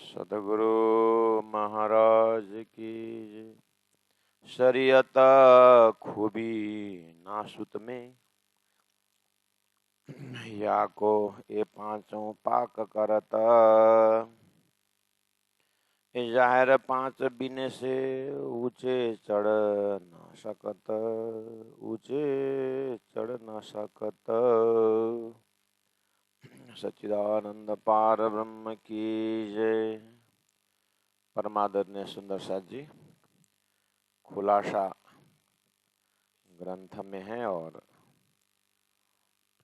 सदगुरु महाराज की जय। शरीयत खूबी नासुत में, या को ये पांचों पाक करत। जाहिर पांच बिने से ऊंचे चढ़ ना सकत, ऊंचे चढ़ ना सकत। सच्चिदानंद पार ब्रह्म की जय। परमादरणीय सुंदर साथ जी खुलासा ग्रंथ में है और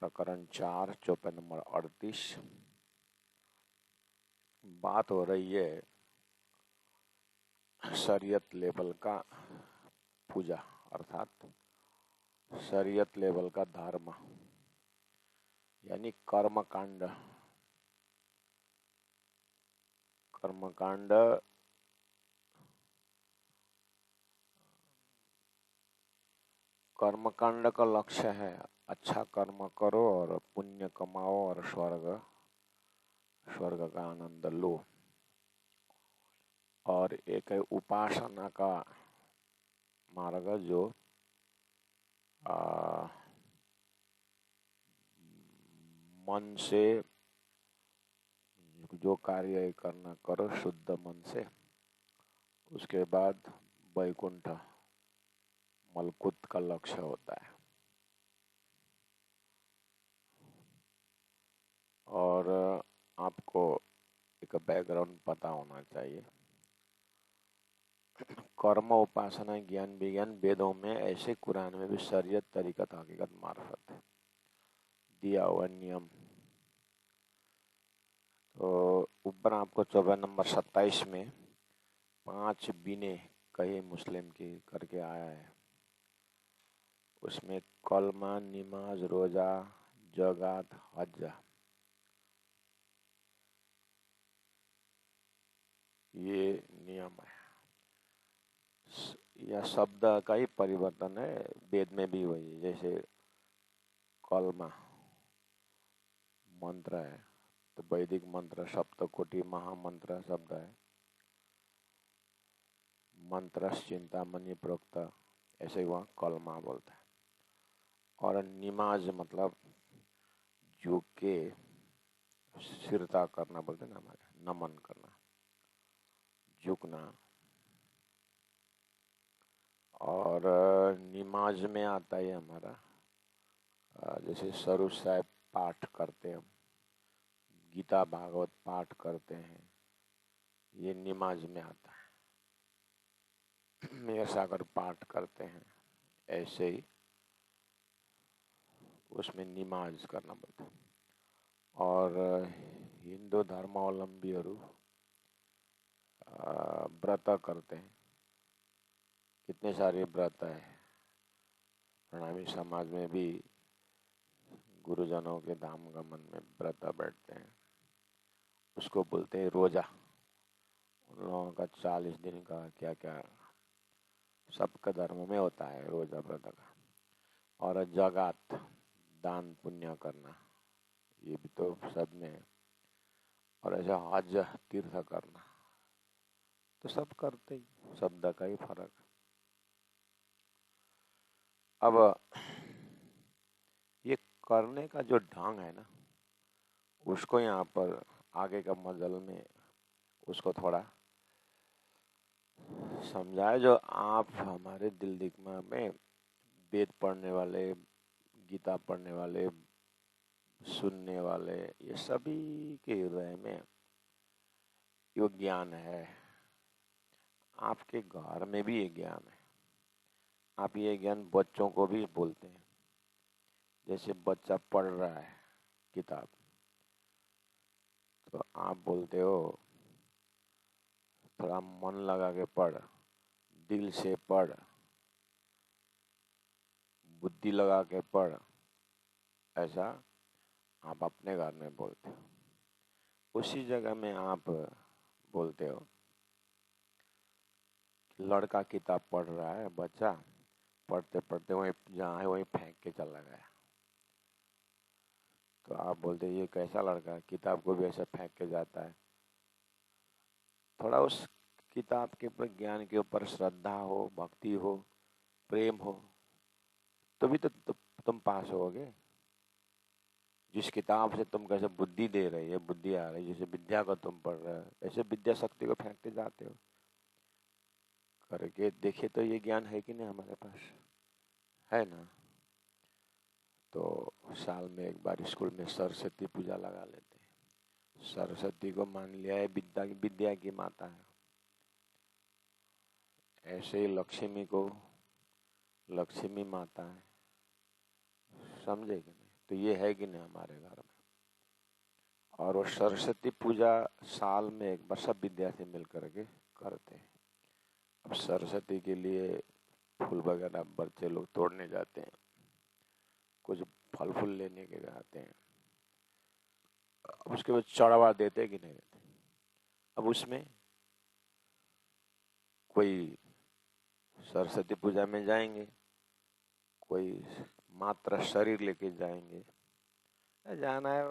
प्रकरण 4 चौपाई नंबर 38 बात हो रही है शरीयत लेवल का पूजा अर्थात शरीयत लेवल का धर्म यानी कर्मकांड। कर्मकांड कर्मकांड का लक्ष्य है अच्छा कर्म करो और पुण्य कमाओ और स्वर्ग का आनंद लो। और एक है उपासना का मार्ग जो मन से जो कार्य करना करो शुद्ध मन से, उसके बाद वैकुंठ मलकुत का लक्ष्य होता है। और आपको एक बैकग्राउंड पता होना चाहिए। कर्म उपासना ज्ञान विज्ञान वेदों में ऐसे कुरान में भी शरीयत तरीकत हकीकत मार्फत दिया हुआ नियम। तो ऊपर आपको चौपाई नंबर 27 में 5 बिने कहे मुस्लिम की करके आया है। उसमें कलमा, नमाज, रोजा, जगात, हज ये नियम है। यह शब्द का ही परिवर्तन है, वेद में भी वही। जैसे कलमा मंत्र है तो वैदिक मंत्र सप्तकोटि महामंत्र शब्द है। मंत्र चिंतामणि प्रोक्त, ऐसे ही वहाँ कलमा बोलता है। और निमाज मतलब झुक के सिरता करना बोलते ना, हमारे नमन करना, झुकना। और निमाज में आता है हमारा जैसे स्वरूप साहब पाठ करते हैं, गीता भागवत पाठ करते हैं, ये निमाज में आता है। मेघ सागर पाठ करते हैं, ऐसे ही उसमें निमाज करना पड़ता है। और हिंदू धर्मावलंबीहरू व्रत करते हैं। कितने सारे व्रत है। प्रणामी समाज में भी गुरुजनों के धाम गमन में व्रत बैठते हैं, उसको बोलते हैं रोजा। उन लोगों का 40 दिन का क्या क्या सबका धर्म में होता है रोजा व्रत का। और जगात दान पुण्य करना, ये भी तो सब में है। और ऐसा हज तीर्थ करना, तो सब करते ही, शब्द का ही फर्क। अब ये करने का जो ढंग है ना, उसको यहाँ पर आगे का मजल में उसको थोड़ा समझाए। जो आप हमारे दिल दिमाग में वेद पढ़ने वाले, गीता पढ़ने वाले, सुनने वाले, ये सभी के हृदय में यो ज्ञान है। आपके घर में भी ये ज्ञान है। आप ये ज्ञान बच्चों को भी बोलते हैं। जैसे बच्चा पढ़ रहा है किताब, तो आप बोलते हो थोड़ा मन लगा के पढ़, दिल से पढ़, बुद्धि लगा के पढ़। ऐसा आप अपने घर में बोलते हो। उसी जगह में आप बोलते हो कि लड़का किताब पढ़ रहा है, बच्चा पढ़ते पढ़ते वहीं जहाँ है वहीं फेंक के चला गया। तो आप बोलते ये कैसा लड़का, किताब को भी ऐसे फेंक के जाता है। थोड़ा उस किताब के ऊपर, ज्ञान के ऊपर श्रद्धा हो, भक्ति हो, प्रेम हो, तो भी तो तुम पास होगे। जिस किताब से तुम कैसे बुद्धि दे रही है, बुद्धि आ रही है, जैसे विद्या को तुम पढ़ रहे हो, ऐसे विद्या शक्ति को फेंकते जाते हो। करके देखे तो ये ज्ञान है कि नहीं हमारे पास, है ना। तो साल में एक बार स्कूल में सरस्वती पूजा लगा लेते हैं। सरस्वती को मान लिया है विद्या की माता है। ऐसे ही लक्ष्मी को लक्ष्मी माता है, समझे कि नहीं। तो ये है कि नहीं हमारे घर में। और वो सरस्वती पूजा साल में एक बार सब विद्यार्थी मिल करके करते हैं। अब सरस्वती के लिए फूल वगैरह बच्चे लोग तोड़ने जाते हैं, कुछ फल फूल लेने के जाते हैं। अब उसके बाद चढ़ावा देते कि नहीं देते। अब उसमें कोई सरस्वती पूजा में जाएंगे, कोई मात्र शरीर लेके जाएंगे, जाना है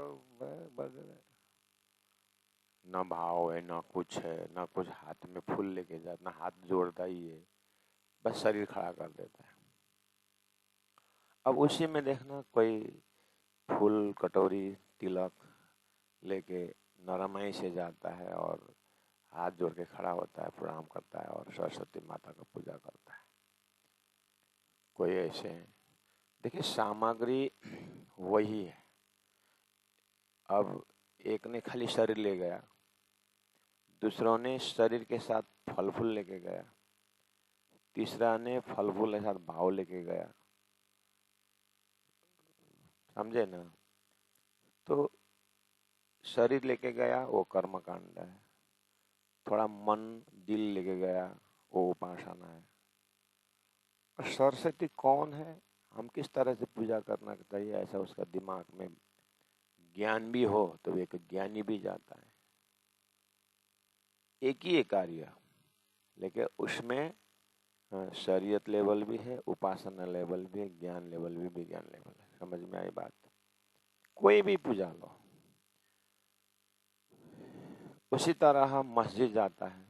न भाव है, न कुछ है, न कुछ हाथ में फूल लेके जाता, न हाथ जोड़ता ही है, बस शरीर खड़ा कर देता है। अब उसी में देखना कोई फूल, कटोरी, तिलक लेके नरमाई से जाता है और हाथ जोड़ के खड़ा होता है, प्रणाम करता है और सरस्वती माता का पूजा करता है। कोई ऐसे हैं। देखिए सामग्री वही है। अब एक ने खाली शरीर ले गया, दूसरों ने शरीर के साथ फल फूल लेके गया, तीसरा ने फल फूल के साथ भाव लेके गया, समझे ना। तो शरीर लेके गया वो कर्म कांड है, थोड़ा मन दिल लेके गया वो उपासना है। और सरस्वती कौन है, हम किस तरह से पूजा करना चाहिए, ऐसा उसका दिमाग में ज्ञान भी हो तो एक ज्ञानी भी जाता है। एक ही एक कार्य, लेकिन उसमें शरीयत लेवल भी है, उपासना लेवल भी है, ज्ञान लेवल भी विज्ञान लेवल है। समझ में आई बात। कोई भी पूजा लो, उसी तरह हम मस्जिद जाता है,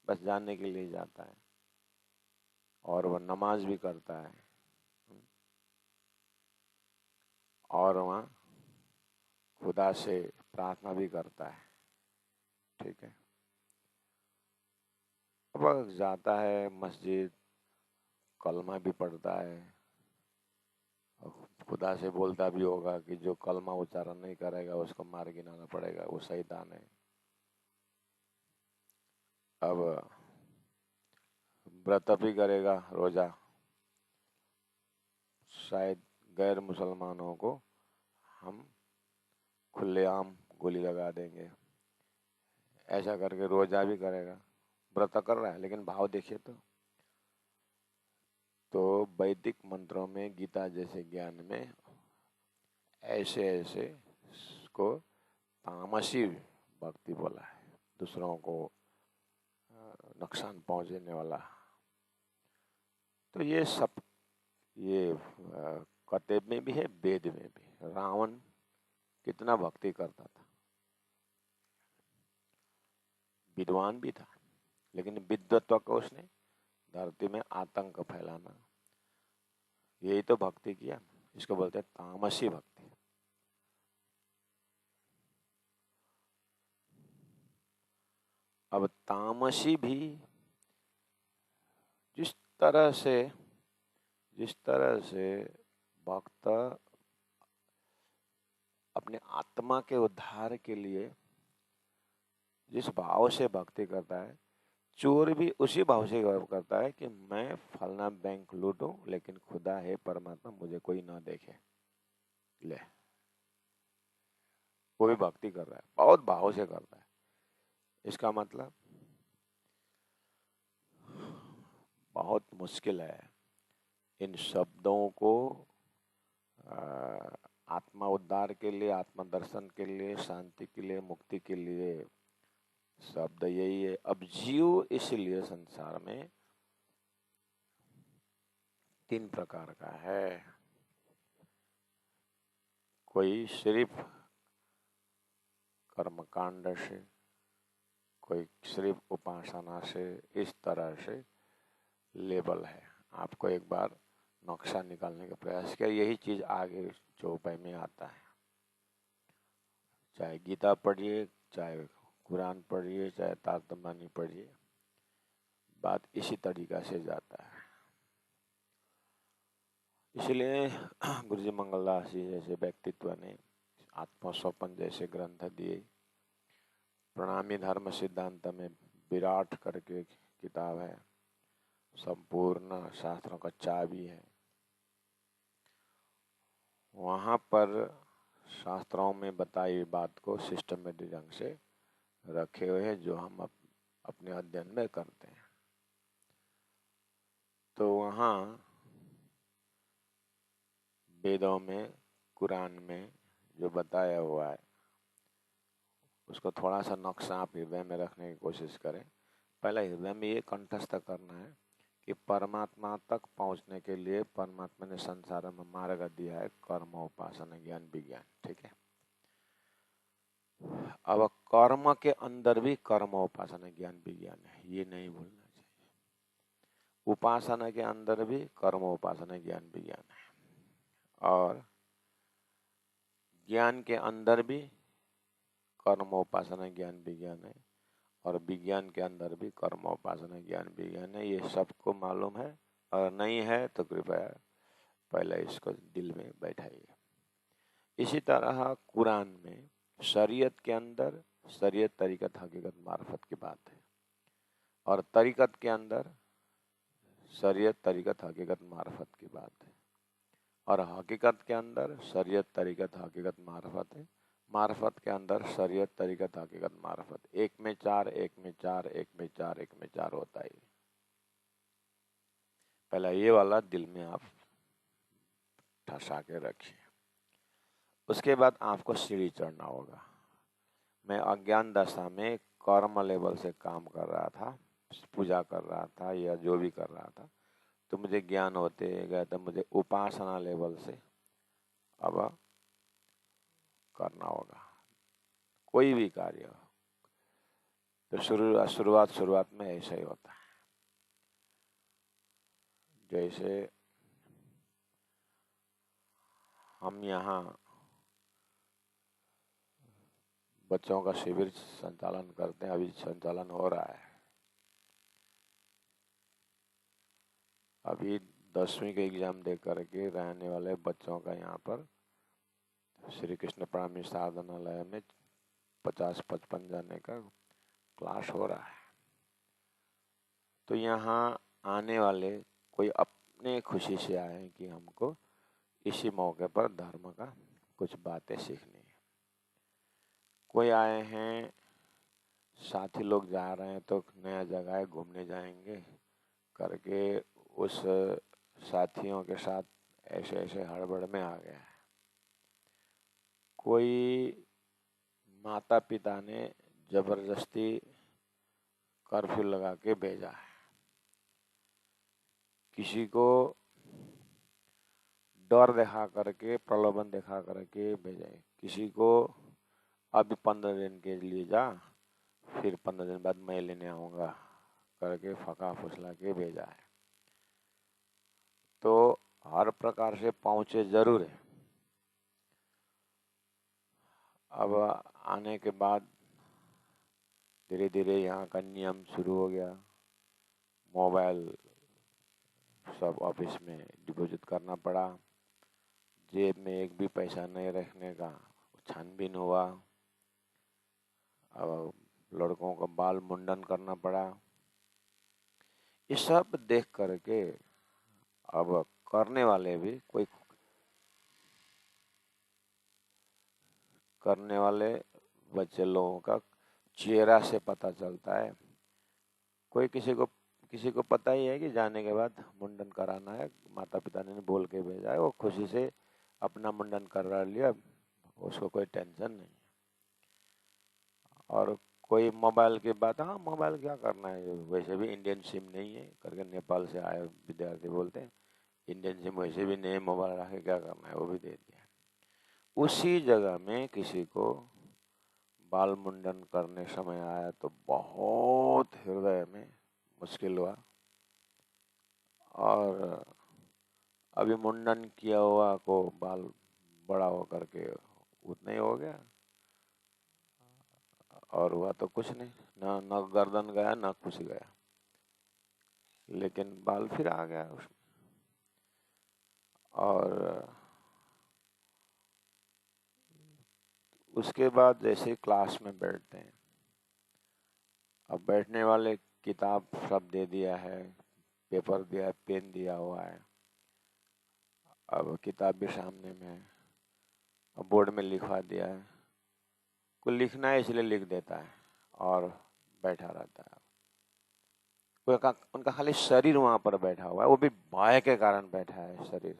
बस जाने के लिए जाता है, और वह नमाज भी करता है और वहाँ खुदा से प्रार्थना भी करता है, ठीक है। अब जाता है मस्जिद, कलमा भी पढ़ता है, खुदा से बोलता भी होगा कि जो कलमा उच्चारण नहीं करेगा उसको मार गिनाना पड़ेगा, वो शैतान है। अब व्रत भी करेगा, रोजा। शायद गैर मुसलमानों को हम खुलेआम गोली लगा देंगे, ऐसा करके रोजा भी करेगा। व्रत कर रहा है, लेकिन भाव देखिए तो वैदिक मंत्रों में, गीता जैसे ज्ञान में ऐसे ऐसे को तामसी भक्ति बोला है, दूसरों को नुकसान पहुंचाने वाला। तो ये सब, ये कतेब में भी है, वेद में भी। रावण कितना भक्ति करता था, विद्वान भी था, लेकिन विद्वत्व को उसने धरती में आतंक फैलाना, यही तो भक्ति किया। इसको बोलते हैं तामसी भक्ति। अब तामसी भी जिस तरह से भक्त अपने आत्मा के उद्धार के लिए जिस भाव से भक्ति करता है, चोर भी उसी भाव से करता है कि मैं फलना बैंक लूटूं, लेकिन खुदा है परमात्मा मुझे कोई ना देखे। ले, वो भी भक्ति कर रहा है, बहुत भाव से करता है। इसका मतलब बहुत मुश्किल है इन शब्दों को आत्मा उद्धार के लिए, आत्मा दर्शन के लिए, शांति के लिए, मुक्ति के लिए शब्द यही है। अब जीव इसलिए संसार में तीन प्रकार का है। कोई सिर्फ कर्मकांड से, कोई सिर्फ उपासना से इस तरह से लेबल है। आपको एक बार नक्शा निकालने का प्रयास किया, यही चीज आगे चौपाई में आता है। चाहे गीता पढ़िए, चाहे कुरान पढ़िए, चाहे तारतम्बानी पढ़िए, बात इसी तरीका से जाता है। इसलिए गुरुजी मंगलदास जी जैसे व्यक्तित्व ने आत्मस्वपन जैसे ग्रंथ दिए। प्रणामी धर्म सिद्धांत में विराट करके किताब है, संपूर्ण शास्त्रों का चाबी है। वहां पर शास्त्रों में बताई बात को सिस्टमेटिक ढंग से रखे हुए हैं, जो हम अपने अध्ययन में करते हैं। तो वहाँ वेदों में, कुरान में जो बताया हुआ है, उसको थोड़ा सा नक्शा आप हृदय में रखने की कोशिश करें। पहले हृदय में ये कंठस्थ करना है कि परमात्मा तक पहुंचने के लिए परमात्मा ने संसार में मार्ग दिया है, कर्म, उपासना, ज्ञान, विज्ञान। ठीक है। अब कर्म के अंदर भी कर्म, उपासना, ज्ञान, विज्ञान है, ये नहीं भूलना चाहिए। उपासना के अंदर भी कर्म, उपासना, ज्ञान, विज्ञान है, और ज्ञान के अंदर भी कर्म, उपासना, ज्ञान, विज्ञान है, और विज्ञान के अंदर भी कर्म, उपासना, ज्ञान, विज्ञान है। ये सबको मालूम है, और नहीं है तो कृपया पहले इसको दिल में बैठाइए। इसी तरह कुरान में शरीयत के अंदर शरीयत, तरीकत, हकीकत, मार्फत की बात है, और तरीकत के अंदर शरीयत, तरीकत, हकीकत, मार्फत की बात है, और हकीकत के अंदर शरीयत, तरीकत, हकीकत, मार्फत है, मार्फत के अंदर शरीयत, तरीकत, हकीकत, मार्फत। एक में चार, एक में चार, एक में चार, एक में चार होता है। पहला ये वाला दिल में आप ठसा के रखिए। उसके बाद आपको सीढ़ी चढ़ना होगा। मैं अज्ञान दशा में कर्म लेवल से काम कर रहा था, पूजा कर रहा था या जो भी कर रहा था, तो मुझे ज्ञान होते गए, तो मुझे उपासना लेवल से अब करना होगा। कोई भी कार्य हो तो शुरुआत में ऐसा ही होता है। जैसे हम यहाँ बच्चों का शिविर संचालन करते हैं, अभी संचालन हो रहा है। अभी 10वीं के एग्जाम दे करके रहने वाले बच्चों का यहाँ पर श्री कृष्ण प्राणी साधनालय में 50-55 जाने का क्लास हो रहा है। तो यहाँ आने वाले कोई अपने खुशी से आए हैं कि हमको इसी मौके पर धर्म का कुछ बातें सीखनी है। कोई आए हैं, साथी लोग जा रहे हैं तो नया जगह है, घूमने जाएंगे करके उस साथियों के साथ ऐसे ऐसे हड़बड़ में आ गया है। कोई माता पिता ने जबरदस्ती कर्फ्यू लगा के भेजा है, किसी को डर दिखा करके, प्रलोभन दिखा करके भेजा है, किसी को अभी 15 दिन के लिए जा, फिर 15 दिन बाद मैं लेने आऊँगा करके फका फुसला के भेजा है। तो हर प्रकार से पहुँचे जरूर है। अब आने के बाद धीरे धीरे यहाँ का नियम शुरू हो गया। मोबाइल सब ऑफिस में डिपॉजिट करना पड़ा, जेब में एक भी पैसा नहीं रखने का छानबीन हुआ। अब लड़कों का बाल मुंडन करना पड़ा। ये सब देख करके अब करने वाले भी, कोई करने वाले बच्चे लोगों का चेहरा से पता चलता है। कोई किसी को पता ही है कि जाने के बाद मुंडन कराना है, माता पिता ने बोल के भेजा है, वो खुशी से अपना मुंडन करा लिया, उसको कोई टेंशन नहीं। और कोई मोबाइल की बात, हाँ मोबाइल क्या करना है, वैसे भी इंडियन सिम नहीं है करके नेपाल से आए विद्यार्थी बोलते हैं, इंडियन सिम वैसे भी नहीं, मोबाइल रखे क्या करना है, वो भी दे दिया। उसी जगह में किसी को बाल मुंडन करने समय आया तो बहुत हृदय में मुश्किल हुआ। और अभी मुंडन किया हुआ को बाल बड़ा हो करके उतना ही हो गया, और हुआ तो कुछ नहीं, ना गर्दन गया ना कुछ गया, लेकिन बाल फिर आ गया उसमें। और उसके बाद जैसे क्लास में बैठते हैं, अब बैठने वाले किताब सब दे दिया है, पेपर दिया है, पेन दिया हुआ है, अब किताब भी सामने में है, अब बोर्ड में लिखवा दिया है, कोई लिखना है इसलिए लिख देता है और बैठा रहता है। उनका खाली शरीर वहां पर बैठा हुआ है, वो भी भय के कारण बैठा है शरीर,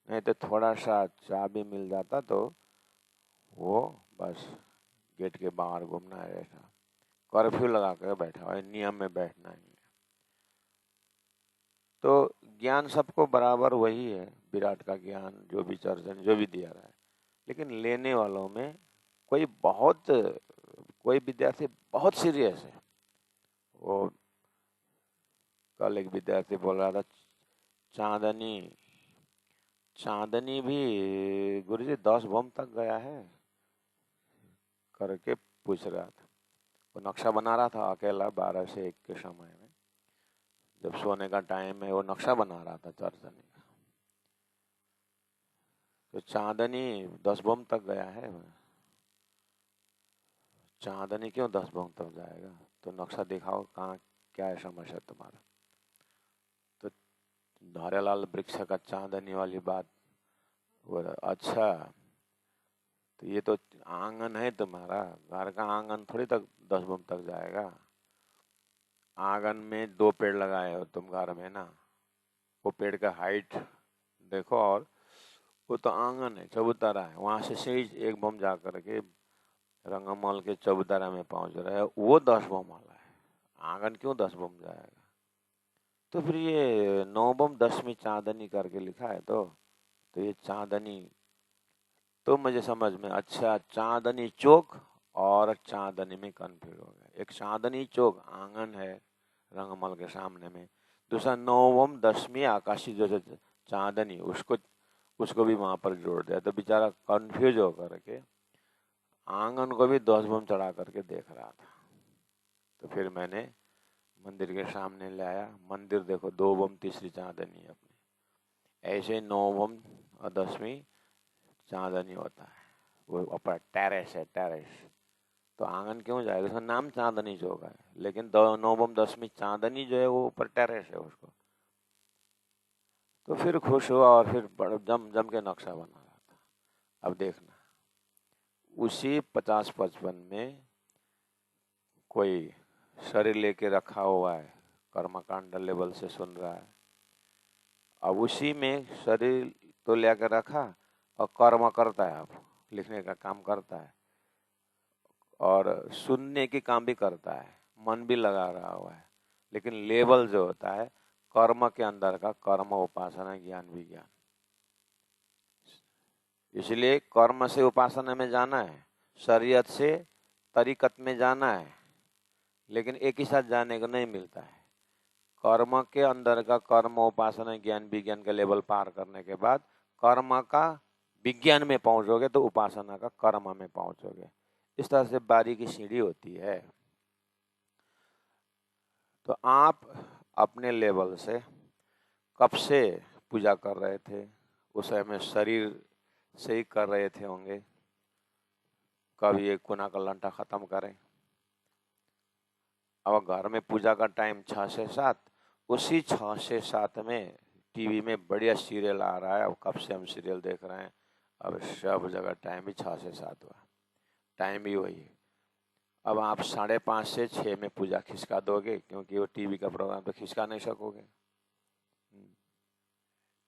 नहीं तो थोड़ा सा चाबी मिल जाता तो वो बस गेट के बाहर घूमना है, ऐसा कर्फ्यू लगा कर बैठा हुआ है, नियम में बैठना ही है। तो ज्ञान सबको बराबर वही है, विराट का ज्ञान जो भी चर्चन जो भी दिया रहा है, लेकिन लेने वालों में कोई विद्यार्थी बहुत सीरियस है। वो कल एक विद्यार्थी बोल रहा था, चांदनी चांदनी भी गुरुजी 10 बम तक गया है करके पूछ रहा था। वो नक्शा बना रहा था अकेला 12 से 1 के समय में, जब सोने का टाइम है, वो नक्शा बना रहा था चांदनी का। तो चांदनी 10 बम तक गया है, चांदनी क्यों 10 बम तक जाएगा, तो नक्शा दिखाओ कहाँ, क्या है समस्या तुम्हारा। तो धारेलाल वृक्ष का चांदनी वाली बात, वो अच्छा तो ये तो आंगन है तुम्हारा, घर का आंगन थोड़ी तक 10 बम तक जाएगा। आंगन में 2 पेड़ लगाए हो तुम घर में ना, वो पेड़ का हाइट देखो, और वो तो आंगन है, चबूतरा है, वहां से सीधे 1 बम जा करके रंगमहल के चबूतरा में पहुंच रहा है, वो 10 बम वाला है, आंगन क्यों 10 बम जाएगा। तो फिर ये 9 बम 10वीं चांदनी करके लिखा है, तो ये चांदनी तो मुझे समझ में, अच्छा चांदनी चौक और चांदनी में कंफ्यूज हो गया। एक चांदनी चौक आंगन है रंगमहल के सामने में, दूसरा 9 10वीं आकाशी जो चांदनी, उसको भी वहां पर जोड़ दिया, तो बेचारा कंफ्यूज होकर के आंगन को भी 10 बम चढ़ा करके देख रहा था। तो फिर मैंने मंदिर के सामने ले आया, मंदिर देखो 2 बम तीसरी चांदनी अपनी, ऐसे 9 बम और 10वीं चांदनी होता है, वो ऊपर टेरेस है, टेरेस। तो आंगन क्यों जाएगा, उसका नाम चांदनी चौक है, लेकिन 9 बम 10वीं चांदनी जो है वो ऊपर टेरेस है उसको। तो फिर खुश हुआ और फिर जम जम के नक्शा बना रहा था। अब देखना, उसी 50-55 में कोई शरीर लेके रखा हुआ है, कर्मकांड लेवल से सुन रहा है, अब उसी में शरीर तो लेकर रखा और कर्म करता है, अब लिखने का काम करता है और सुनने के काम भी करता है, मन भी लगा रहा हुआ है, लेकिन लेवल जो होता है कर्म के अंदर का, कर्म उपासना ज्ञान विज्ञान, इसलिए कर्म से उपासना में जाना है, शरीयत से तरीकत में जाना है, लेकिन एक ही साथ जाने को नहीं मिलता है। कर्म के अंदर का कर्म उपासना ज्ञान विज्ञान का लेवल पार करने के बाद कर्म का विज्ञान में पहुंचोगे तो उपासना का कर्म में पहुंचोगे। इस तरह से बारी की सीढ़ी होती है। तो आप अपने लेवल से कब से पूजा कर रहे थे, उस समय शरीर से ही कर रहे थे होंगे, कब ये कुना का लंटा खत्म करें। अब घर में पूजा का टाइम 6 से 7, उसी 6 से 7 में टीवी में बढ़िया सीरियल आ रहा है, अब कब से हम सीरियल देख रहे हैं, अब सब जगह टाइम भी 6 से 7 हुआ, टाइम भी वही है। अब आप 5:30 से 6 में पूजा खिसका दोगे, क्योंकि वो टीवी का प्रोग्राम तो खिसका नहीं सकोगे,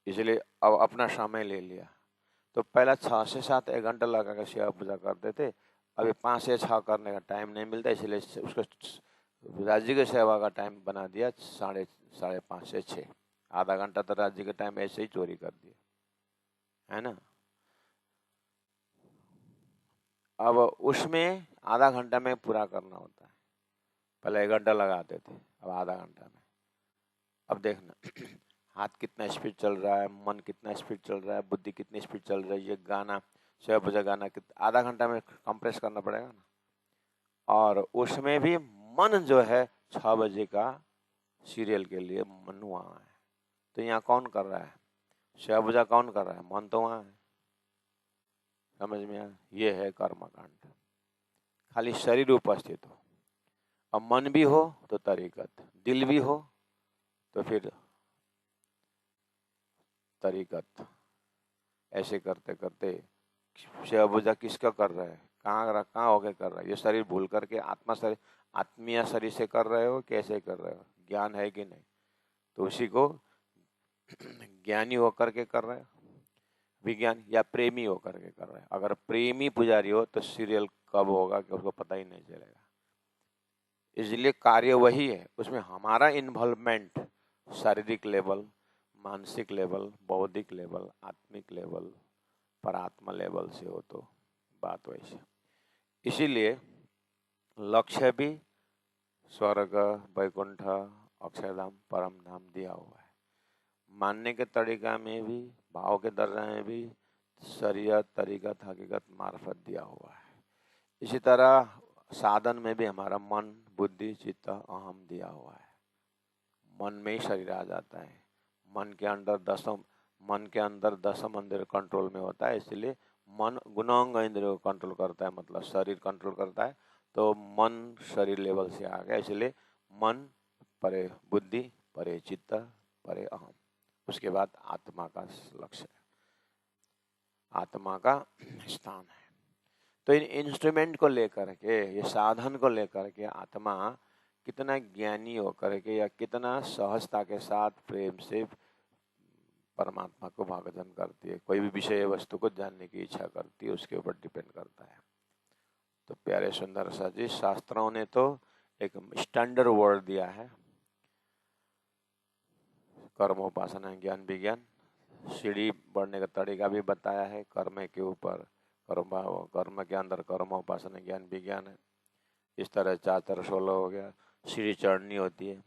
इसलिए अब अपना समय ले लिया। तो पहला 6 से 7 1 घंटा लगा कर सेवा पूजा करते थे, अभी 5 से 6 करने का टाइम नहीं मिलता, इसलिए उसको राज्य की सेवा का टाइम बना दिया 5:30 से 6, आधा घंटा तो राज्य का टाइम ऐसे ही चोरी कर दिया, है ना। अब उसमें आधा घंटा में पूरा करना होता है। पहले 1 घंटा लगाते थे, अब आधा घंटा में। अब देखना हाथ कितना स्पीड चल रहा है, मन कितना स्पीड चल रहा है, बुद्धि कितनी स्पीड चल रही है। ये गाना 6 बजे गाना आधा घंटा में कंप्रेस करना पड़ेगा ना। और उसमें भी मन जो है 6 बजे का सीरियल के लिए मन वहाँ है। तो यहाँ कौन कर रहा है? 6 बजे कौन कर रहा है? मन तो वहाँ है। समझ में आया? ये है कर्मकांड। खाली शरीर उपस्थित हो, अब मन भी हो तो तरीकत, दिल भी हो तो फिर तरीकत। ऐसे करते करते 6 बजे किसका कर रहा है? कहाँ होके कर रहा है? ये शरीर भूल करके आत्मीय शरीर से कर रहे हो, कैसे कर रहे हो? ज्ञान है कि नहीं? तो उसी को ज्ञानी होकर के कर रहे हो, विज्ञान या प्रेमी होकर के कर रहे हैं। अगर प्रेमी पुजारी हो तो सीरियल कब होगा कि उसको पता ही नहीं चलेगा। इसलिए कार्य वही है, उसमें हमारा इन्वॉल्वमेंट शारीरिक लेवल, मानसिक लेवल, बौद्धिक लेवल, आत्मिक लेवल, परात्मा लेवल से हो तो बात वैसे। इसीलिए लक्ष्य भी स्वर्ग, वैकुंठ, अक्षरधाम, परम धाम दिया हुआ है। मानने के तरीका में भी, भाव के दर्जा में भी शरीयत, तरीकत, हकीकत, मार्फत दिया हुआ है। इसी तरह साधन में भी हमारा मन, बुद्धि, चित्त, अहम दिया हुआ है। मन में ही शरीर आ जाता है। मन के अंदर दसम इंद्रिय कंट्रोल में होता है। इसलिए मन गुणांग इंद्रियों को कंट्रोल करता है, मतलब शरीर कंट्रोल करता है। तो मन शरीर लेवल से आ गया, इसलिए मन परे बुद्धि, परे चित्त, परे अहम। उसके बाद आत्मा का लक्ष्य है, आत्मा का स्थान है। तो इन इंस्ट्रूमेंट को लेकर के, ये साधन को लेकर के आत्मा कितना ज्ञानी होकर के या कितना सहजता के साथ प्रेम से परमात्मा को भागवतन करती है, कोई भी विषय वस्तु को जानने की इच्छा करती है, उसके ऊपर डिपेंड करता है। तो प्यारे सुंदर सा जी, शास्त्रों ने तो एक स्टैंडर्ड वर्ड दिया है, कर्मोपासना, ज्ञान विज्ञान। सीढ़ी बढ़ने का तरीका भी बताया है, कर्म के ऊपर कर्म के अंदर कर्मोपासना, ज्ञान विज्ञान है। इस तरह 4 16 हो गया, सीढ़ी चढ़नी होती है।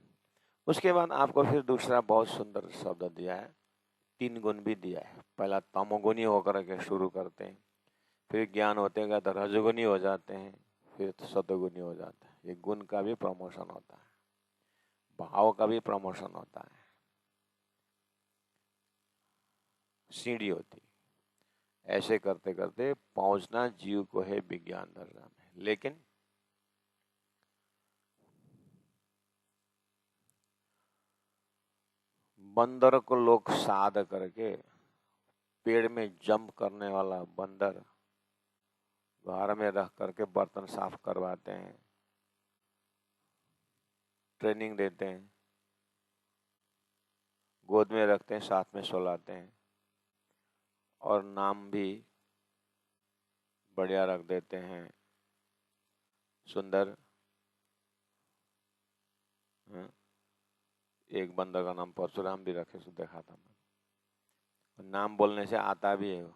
उसके बाद आपको फिर दूसरा बहुत सुंदर शब्द दिया है, 3 गुण भी दिया है। पहला तमोगुणी होकर के शुरू करते हैं, फिर ज्ञान होते हैं तो रजोगुणी हो जाते हैं, फिर सतोगुणी हो जाते हैं। ये गुण का भी प्रमोशन होता है, भाव का भी प्रमोशन होता है, सीढ़ी होती। ऐसे करते करते पहुंचना जीव को है विज्ञान दर्जा में। लेकिन बंदर को लोग साध करके, पेड़ में जंप करने वाला बंदर घर में रख करके बर्तन साफ करवाते हैं, ट्रेनिंग देते हैं, गोद में रखते हैं, साथ में सुलाते हैं, और नाम भी बढ़िया रख देते हैं, सुंदर। एक बंदर का नाम परशुराम भी रखे, सो देखा था मैं। नाम बोलने से आता भी है,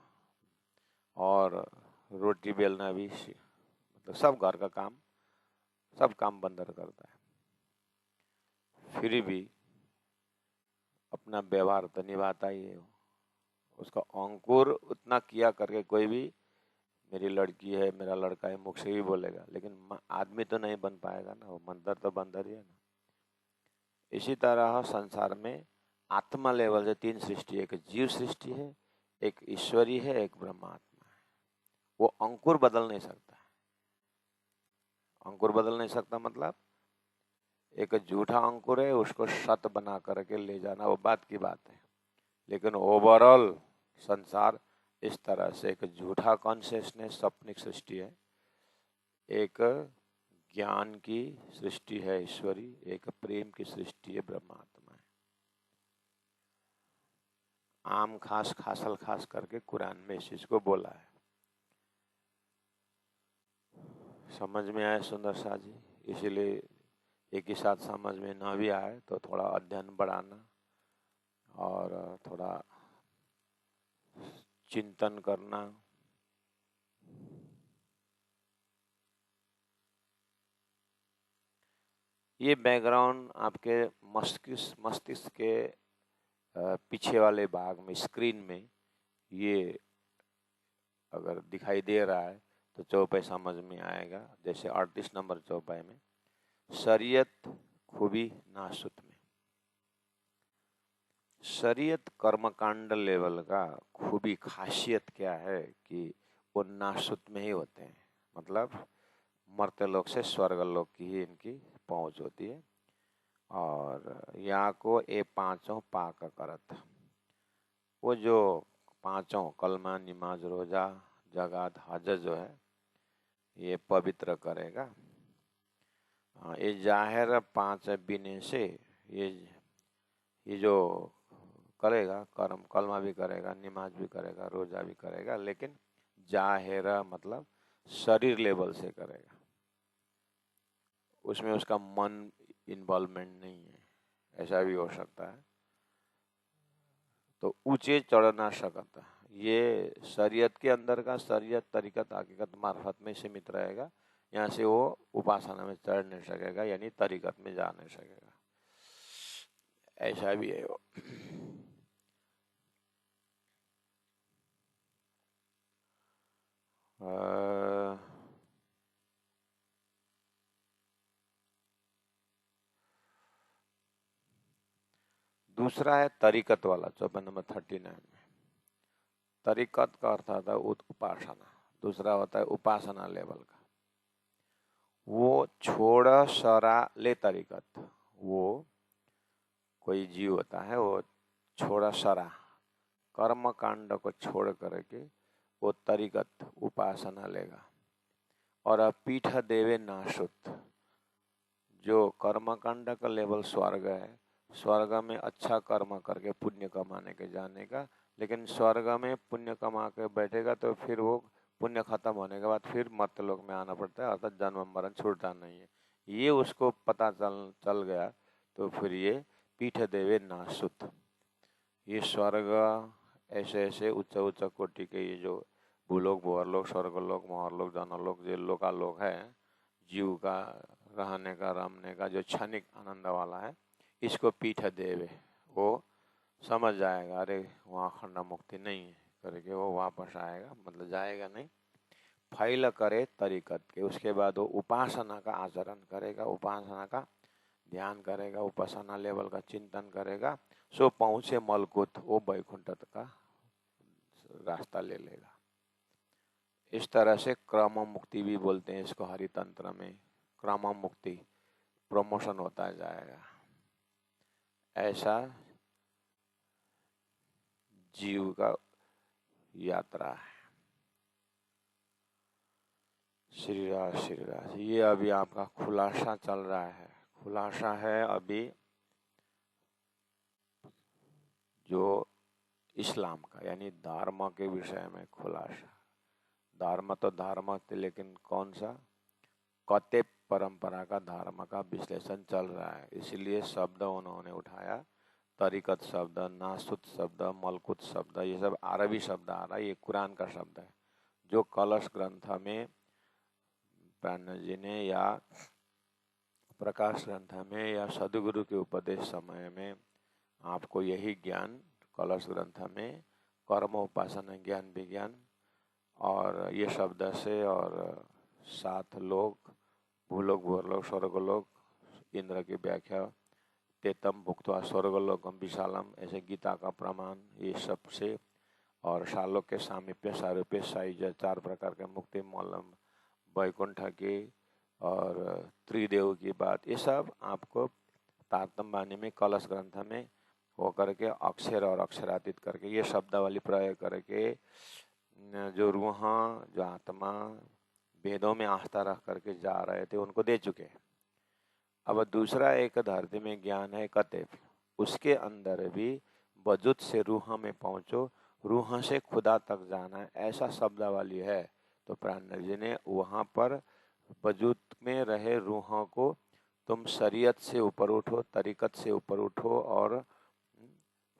और रोटी बेलना भी, मतलब सब घर का काम, सब काम बंदर करता है। फिर भी अपना व्यवहार तो निभाता ही है। उसका अंकुर उतना किया करके कोई भी मेरी लड़की है, मेरा लड़का है, मुख से ही बोलेगा, लेकिन आदमी तो नहीं बन पाएगा ना, वो बंदर तो बंदर ही है ना। इसी तरह संसार में आत्मा लेवल से 3 सृष्टि, एक जीव सृष्टि है, एक ईश्वरी है, एक ब्रह्मात्मा है। वो अंकुर बदल नहीं सकता। अंकुर बदल नहीं सकता मतलब एक झूठा अंकुर है, उसको सत बना करके ले जाना वो बात की बात है। लेकिन ओवरऑल संसार इस तरह से एक झूठा कॉन्शियसनेस, सपनिक सृष्टि है, एक ज्ञान की सृष्टि है ईश्वरी, एक प्रेम की सृष्टि है ब्रह्मात्मा है। आम खास खासल खास करके कुरान में इस चीज को बोला है। समझ में आए सुंदर सा जी? इसीलिए एक ही साथ समझ में न भी आए तो थोड़ा अध्ययन बढ़ाना और थोड़ा चिंतन करना, ये बैकग्राउंड आपके मस्तिष्क के पीछे वाले भाग में, स्क्रीन में ये अगर दिखाई दे रहा है तो चौपाई समझ में आएगा। जैसे 38 नंबर चौपाई में शरीयत खूबी नासुत में, शरीयत कर्मकांड लेवल का खूबी खासियत क्या है कि वो नासुत में ही होते हैं, मतलब मर्त्य लोक से स्वर्ग लोक की ही इनकी पहुंच होती है। और यहाँ को ये पांचों पाक करत, वो जो पांचों कलमा नमाज रोजा जगात हज जो है ये पवित्र करेगा। ये जाहिर पांच बिने से ये जो करेगा कर्म, कलमा भी करेगा, नमाज भी करेगा, रोजा भी करेगा, लेकिन जाहिरा मतलब शरीर लेवल से करेगा, उसमें उसका मन इन्वॉल्वमेंट नहीं है, ऐसा भी हो सकता है। तो ऊंचे चढ़ ना सकता, ये शरीयत के अंदर का शरीयत तरीकत हकीकत मार्फत में सीमित रहेगा। यहाँ से वो उपासना में चढ़ नहीं सकेगा, यानी तरीकत में जा नहीं सकेगा, ऐसा भी है वो। दूसरा है तरीकत वाला, चौपाई नंबर 39 में। तरीकत का अर्थ आता है उपासना, दूसरा होता है उपासना लेवल का। वो छोड़ सरा ले तरीकत, वो कोई जीव होता है, वो छोड़ा सरा कर्म कांड को छोड़ करके वो तरीकत उपासना लेगा। और पीठ देवे नाशुत, जो कर्म कांड का लेवल स्वर्ग है, स्वर्ग में अच्छा कर्म करके पुण्य कमाने के जाने का, लेकिन स्वर्ग में पुण्य कमा के बैठेगा तो फिर वो पुण्य खत्म होने के बाद फिर मर्त्यलोक में आना पड़ता है, अर्थात जन्म मरण छूटता नहीं है। ये उसको पता चल गया तो फिर ये पीठ देवे नासुत, ये स्वर्ग ऐसे ऐसे उच्च उच्च कोटि के ये जो भूलोक भुवरलोक स्वर्गलोक महरलोक जनलोक जो लोकालोक है, जीव का रहने का रमने का जो क्षणिक आनंद वाला है, इसको पीठ देवे, वो समझ जाएगा अरे वहाँ खंड मुक्ति नहीं है करके वो वापस आएगा, मतलब जाएगा नहीं, फैल करे तरीकत के। उसके बाद वो उपासना का आचरण करेगा, उपासना का ध्यान करेगा, उपासना लेवल का चिंतन करेगा, सो पहुंचे मलकुत, वो वैकुंठ का रास्ता ले लेगा। इस तरह से क्रम मुक्ति भी बोलते हैं इसको, हरितंत्र में क्रम मुक्ति, प्रमोशन होता जाएगा। ऐसा जीव का यात्रा है। श्री राज ये अभी आपका खुलासा चल रहा है, खुलासा है अभी जो इस्लाम का, यानी धर्म के विषय में खुलासा। धर्म तो धर्म थे, लेकिन कौन सा कते परंपरा का धर्म का विश्लेषण चल रहा है, इसलिए शब्द उन्होंने उठाया, तरीकत शब्द, नासुत शब्द, मलकुत शब्द, ये सब अरबी शब्द आ रहा है, ये कुरान का शब्द है जो कलश ग्रंथ में प्राण जी ने या प्रकाश ग्रंथ में या सदगुरु के उपदेश समय में आपको यही ज्ञान कलश ग्रंथ में कर्म उपासना ज्ञान विज्ञान और ये शब्द से, और 7 लोक भूलोक भूलोक स्वर्गलोक, इंद्र की व्याख्या तेतम भुक्त्वा स्वर्गलोकम विशालम, ऐसे गीता का प्रमाण, ये सब से, और शालोक के सामीप्य सारूप्य साइज, 4 प्रकार के मुक्ति मौलम वैकुंठ की और त्रिदेव की बात, ये सब आपको तारतम वाणी में कलश ग्रंथ में हो करके अक्षर और अक्षरातीत करके ये शब्दावली प्रयोग करके जो रूह जो आत्मा वेदों में आस्था रख करके जा रहे थे उनको दे चुके। अब दूसरा एक धरती में ज्ञान है कतेब, उसके अंदर भी वजूद से रूह में पहुंचो, रूह से खुदा तक जाना, ऐसा शब्दावली है। तो प्राण जी ने वहाँ पर वजूद में रहे रूह को तुम शरीयत से ऊपर उठो, तरीकत से ऊपर उठो, और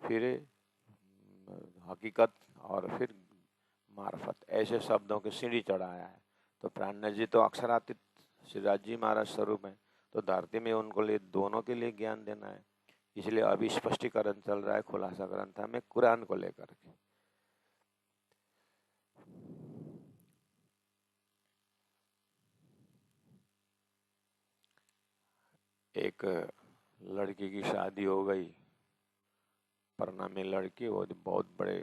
फिर हकीकत और फिर मार्फत, ऐसे शब्दों की सीढ़ी चढ़ाया है। तो प्राण जी तो अक्षरातीत श्री राज जी महाराज स्वरूप है, तो धरती में उनको लिए दोनों के लिए ज्ञान देना है। इसलिए अभी स्पष्टीकरण चल रहा है खुलासा ग्रंथ में कुरान को लेकर के। एक लड़की की शादी हो गई, परनामी लड़की, वो बहुत बड़े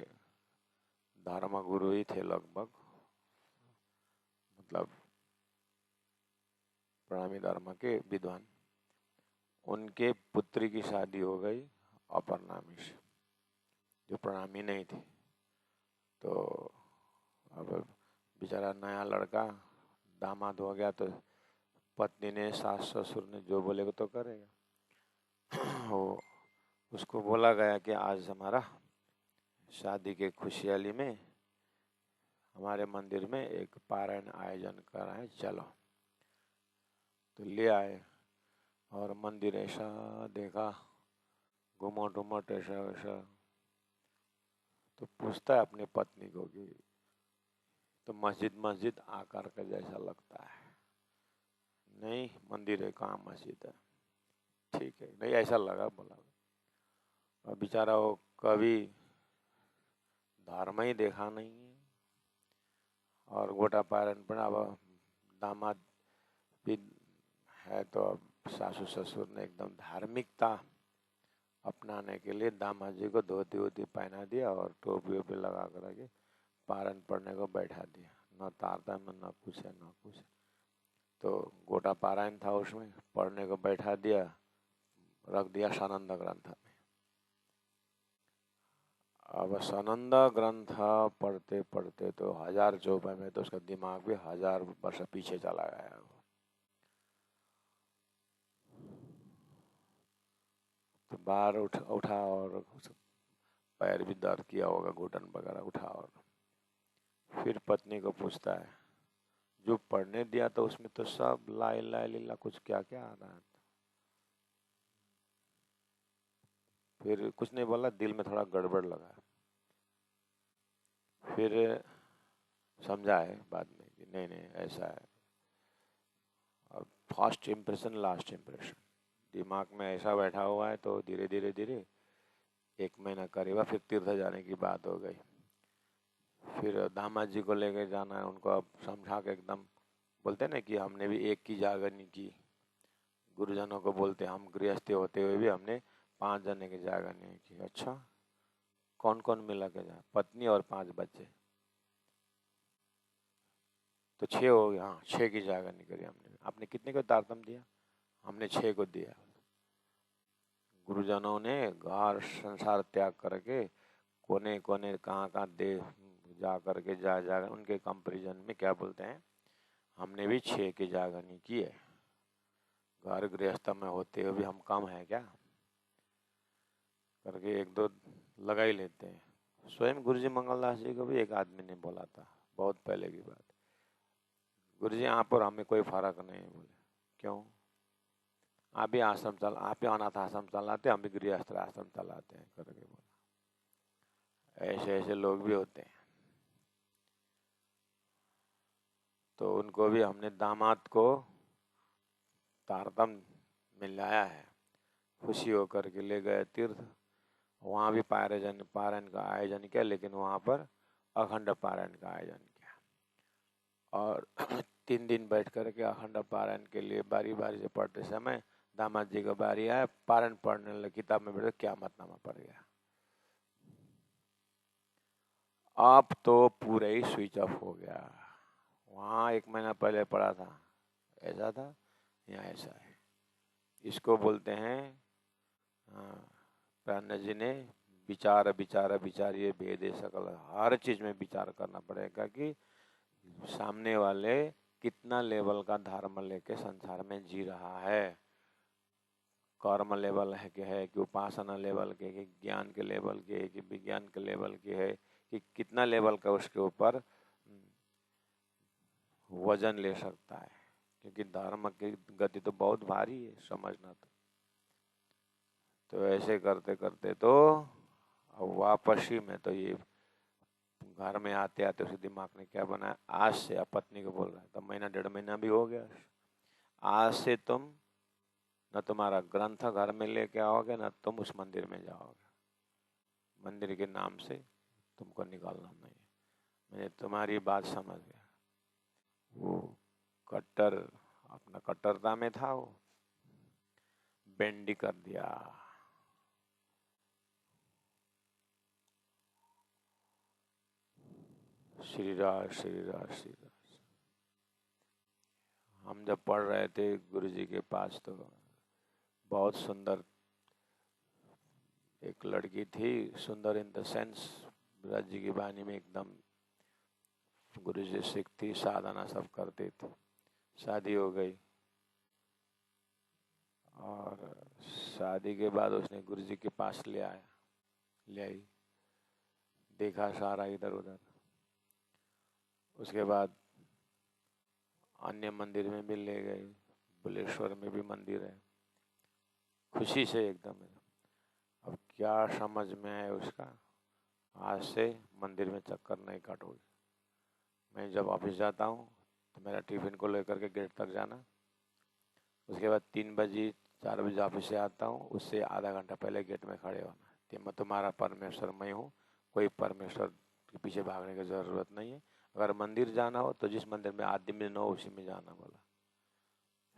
धर्म गुरु ही थे लगभग, मतलब प्रणामी धर्म के विद्वान। उनके पुत्री की शादी हो गई अपरनामी से, जो प्रणामी नहीं थी। तो अब बेचारा नया लड़का दामाद हो गया, तो पत्नी ने, सास ससुर ने जो बोलेगा तो करेगा। वो उसको बोला गया कि आज हमारा शादी के खुशहाली में हमारे मंदिर में एक पारायण आयोजन करा है, चलो। तो ले आए और मंदिर ऐसा देखा, घुमट उमट ऐसा वैसा। तो पूछता है अपनी पत्नी को कि तो मस्जिद मस्जिद आकार का जैसा लगता है। नहीं, मंदिर है, कहाँ मस्जिद है। ठीक है, नहीं ऐसा लगा, बोला। और बेचारा वो कभी धर्म ही देखा नहीं है, और गोटा पारायण पर अब दामाद भी है, तो अब सासू ससुर ने एकदम धार्मिकता अपनाने के लिए दामाद जी को धोती वोती पहना दिया और टोपी वोपी लगा कर के पारायण पढ़ने को बैठा दिया। न तारता में न कुछ है न कुछ है। तो गोटा पारायण था, उसमें पढ़ने को बैठा दिया, रख दिया सानंद ग्रंथ में। अब सानंद ग्रंथ पढ़ते पढ़ते तो 1024 में तो उसका दिमाग भी 1000 वर्ष पीछे चला गया। तो बाहर उठा और पैर भी दर्द किया होगा, घुटन वगैरह उठा, और फिर पत्नी को पूछता है, जो पढ़ने दिया तो उसमें तो सब ला इलाहा इल्लल्लाह कुछ क्या क्या आ रहा है। फिर कुछ नहीं बोला, दिल में थोड़ा गड़बड़ लगा। फिर समझा है बाद में कि नहीं नहीं ऐसा है। और फर्स्ट इम्प्रेशन लास्ट इम्प्रेशन दिमाग में ऐसा बैठा हुआ है, तो धीरे धीरे धीरे 1 महीना करीब फिर तीर्थ जाने की बात हो गई। फिर दामाद जी को लेके जाना है, उनको अब समझा के एकदम, बोलते ना कि हमने भी एक की जागरनी की। गुरुजनों को बोलते हम गृहस्थी होते हुए भी हमने 5 जने की जागरनी की। अच्छा, कौन कौन मिला के जा? पत्नी और 5 बच्चे, तो 6 हो गया। हाँ, 6 की जागरनी करी हमने। आपने कितने को तारतम दिया? हमने 6 को दिया। गुरुजनों ने घर संसार त्याग करके कोने कोने कहाँ कहाँ दे जा करके जा उनके कंपैरिजन में क्या बोलते हैं, हमने भी 6 की जागरनी की है। घर गृहस्थ में होते हुए भी हम कम है क्या करके एक दो लगा ही लेते हैं। स्वयं गुरुजी मंगलदास जी को भी एक आदमी ने बोला था, बहुत पहले की बात। गुरुजी आप और हमें कोई फर्क नहीं। बोले क्यों? आप भी आश्रम चल, आप भी अनाथ आश्रम चलाते, हम भी गृहस्थ आश्रम चलाते हैं करके बोला। ऐसे ऐसे लोग भी होते हैं। तो उनको भी हमने दामाद को तारतम में लाया है, खुशी होकर के ले गए तीर्थ। वहाँ भी पारायण का आयोजन किया, लेकिन वहाँ पर अखंड पारायण का आयोजन किया। और 3 दिन बैठ कर के अखंड पारायण के लिए बारी बारी से पढ़ते समय दामाद जी का बारी आया, पारायण पढ़ने लगे, किताब में बैठे क़यामतनामा पढ़ गया। अब तो पूरे ही स्विच ऑफ हो गया। वहाँ 1 महीना पहले पढ़ा था ऐसा था, यहाँ ऐसा है। इसको बोलते हैं, प्राण जी ने विचार विचार विचारिए भेदे सकल। हर चीज में विचार करना पड़ेगा कि सामने वाले कितना लेवल का धर्म लेके संसार में जी रहा है। कर्म लेवल है कि उपासना लेवल के, कि ज्ञान के लेवल के, कि विज्ञान के लेवल के है, कि कितना लेवल का उसके ऊपर वजन ले सकता है। क्योंकि धर्म की गति तो बहुत भारी है, समझना। तो ऐसे करते करते तो वापसी में तो ये घर में आते आते उसे दिमाग ने क्या बनाया, आज से, अब पत्नी को बोल रहा है, तो 1-1.5 महीना भी हो गया, आज से तुम न तुम्हारा ग्रंथ घर में लेके आओगे, न तुम उस मंदिर में जाओगे। मंदिर के नाम से तुमको निकालना नहीं है। मैं तुम्हारी बात समझ गया। वो कट्टर अपना कट्टरता में था, वो बेंडी कर दिया। श्री राज श्री राज श्री राज। हम जब पढ़ रहे थे गुरु जी के पास तो बहुत सुंदर एक लड़की थी, सुंदर इन द सेंस ब्रज जी की वाणी में एकदम गुरु जी सिख थी, साधना सब करती थी। शादी हो गई और शादी के बाद उसने गुरु जी के पास ले आई, देखा सारा इधर उधर। उसके बाद अन्य मंदिर में भी ले गई, बुलेश्वर में भी मंदिर है, खुशी से एकदम। अब क्या समझ में आया उसका, आज से मंदिर में चक्कर नहीं काटोगे। मैं जब ऑफिस जाता हूँ तो मेरा टिफिन को लेकर के गेट तक जाना, उसके बाद 3 बजे 4 बजे ऑफिस से आता हूँ, उससे आधा घंटा पहले गेट में खड़े होना। मैं तुम्हारा परमेश्वर मैं हूँ, कोई परमेश्वर के पीछे भागने की ज़रूरत नहीं है। अगर मंदिर जाना हो तो जिस मंदिर में आदमी न हो उसी में जाना बोला,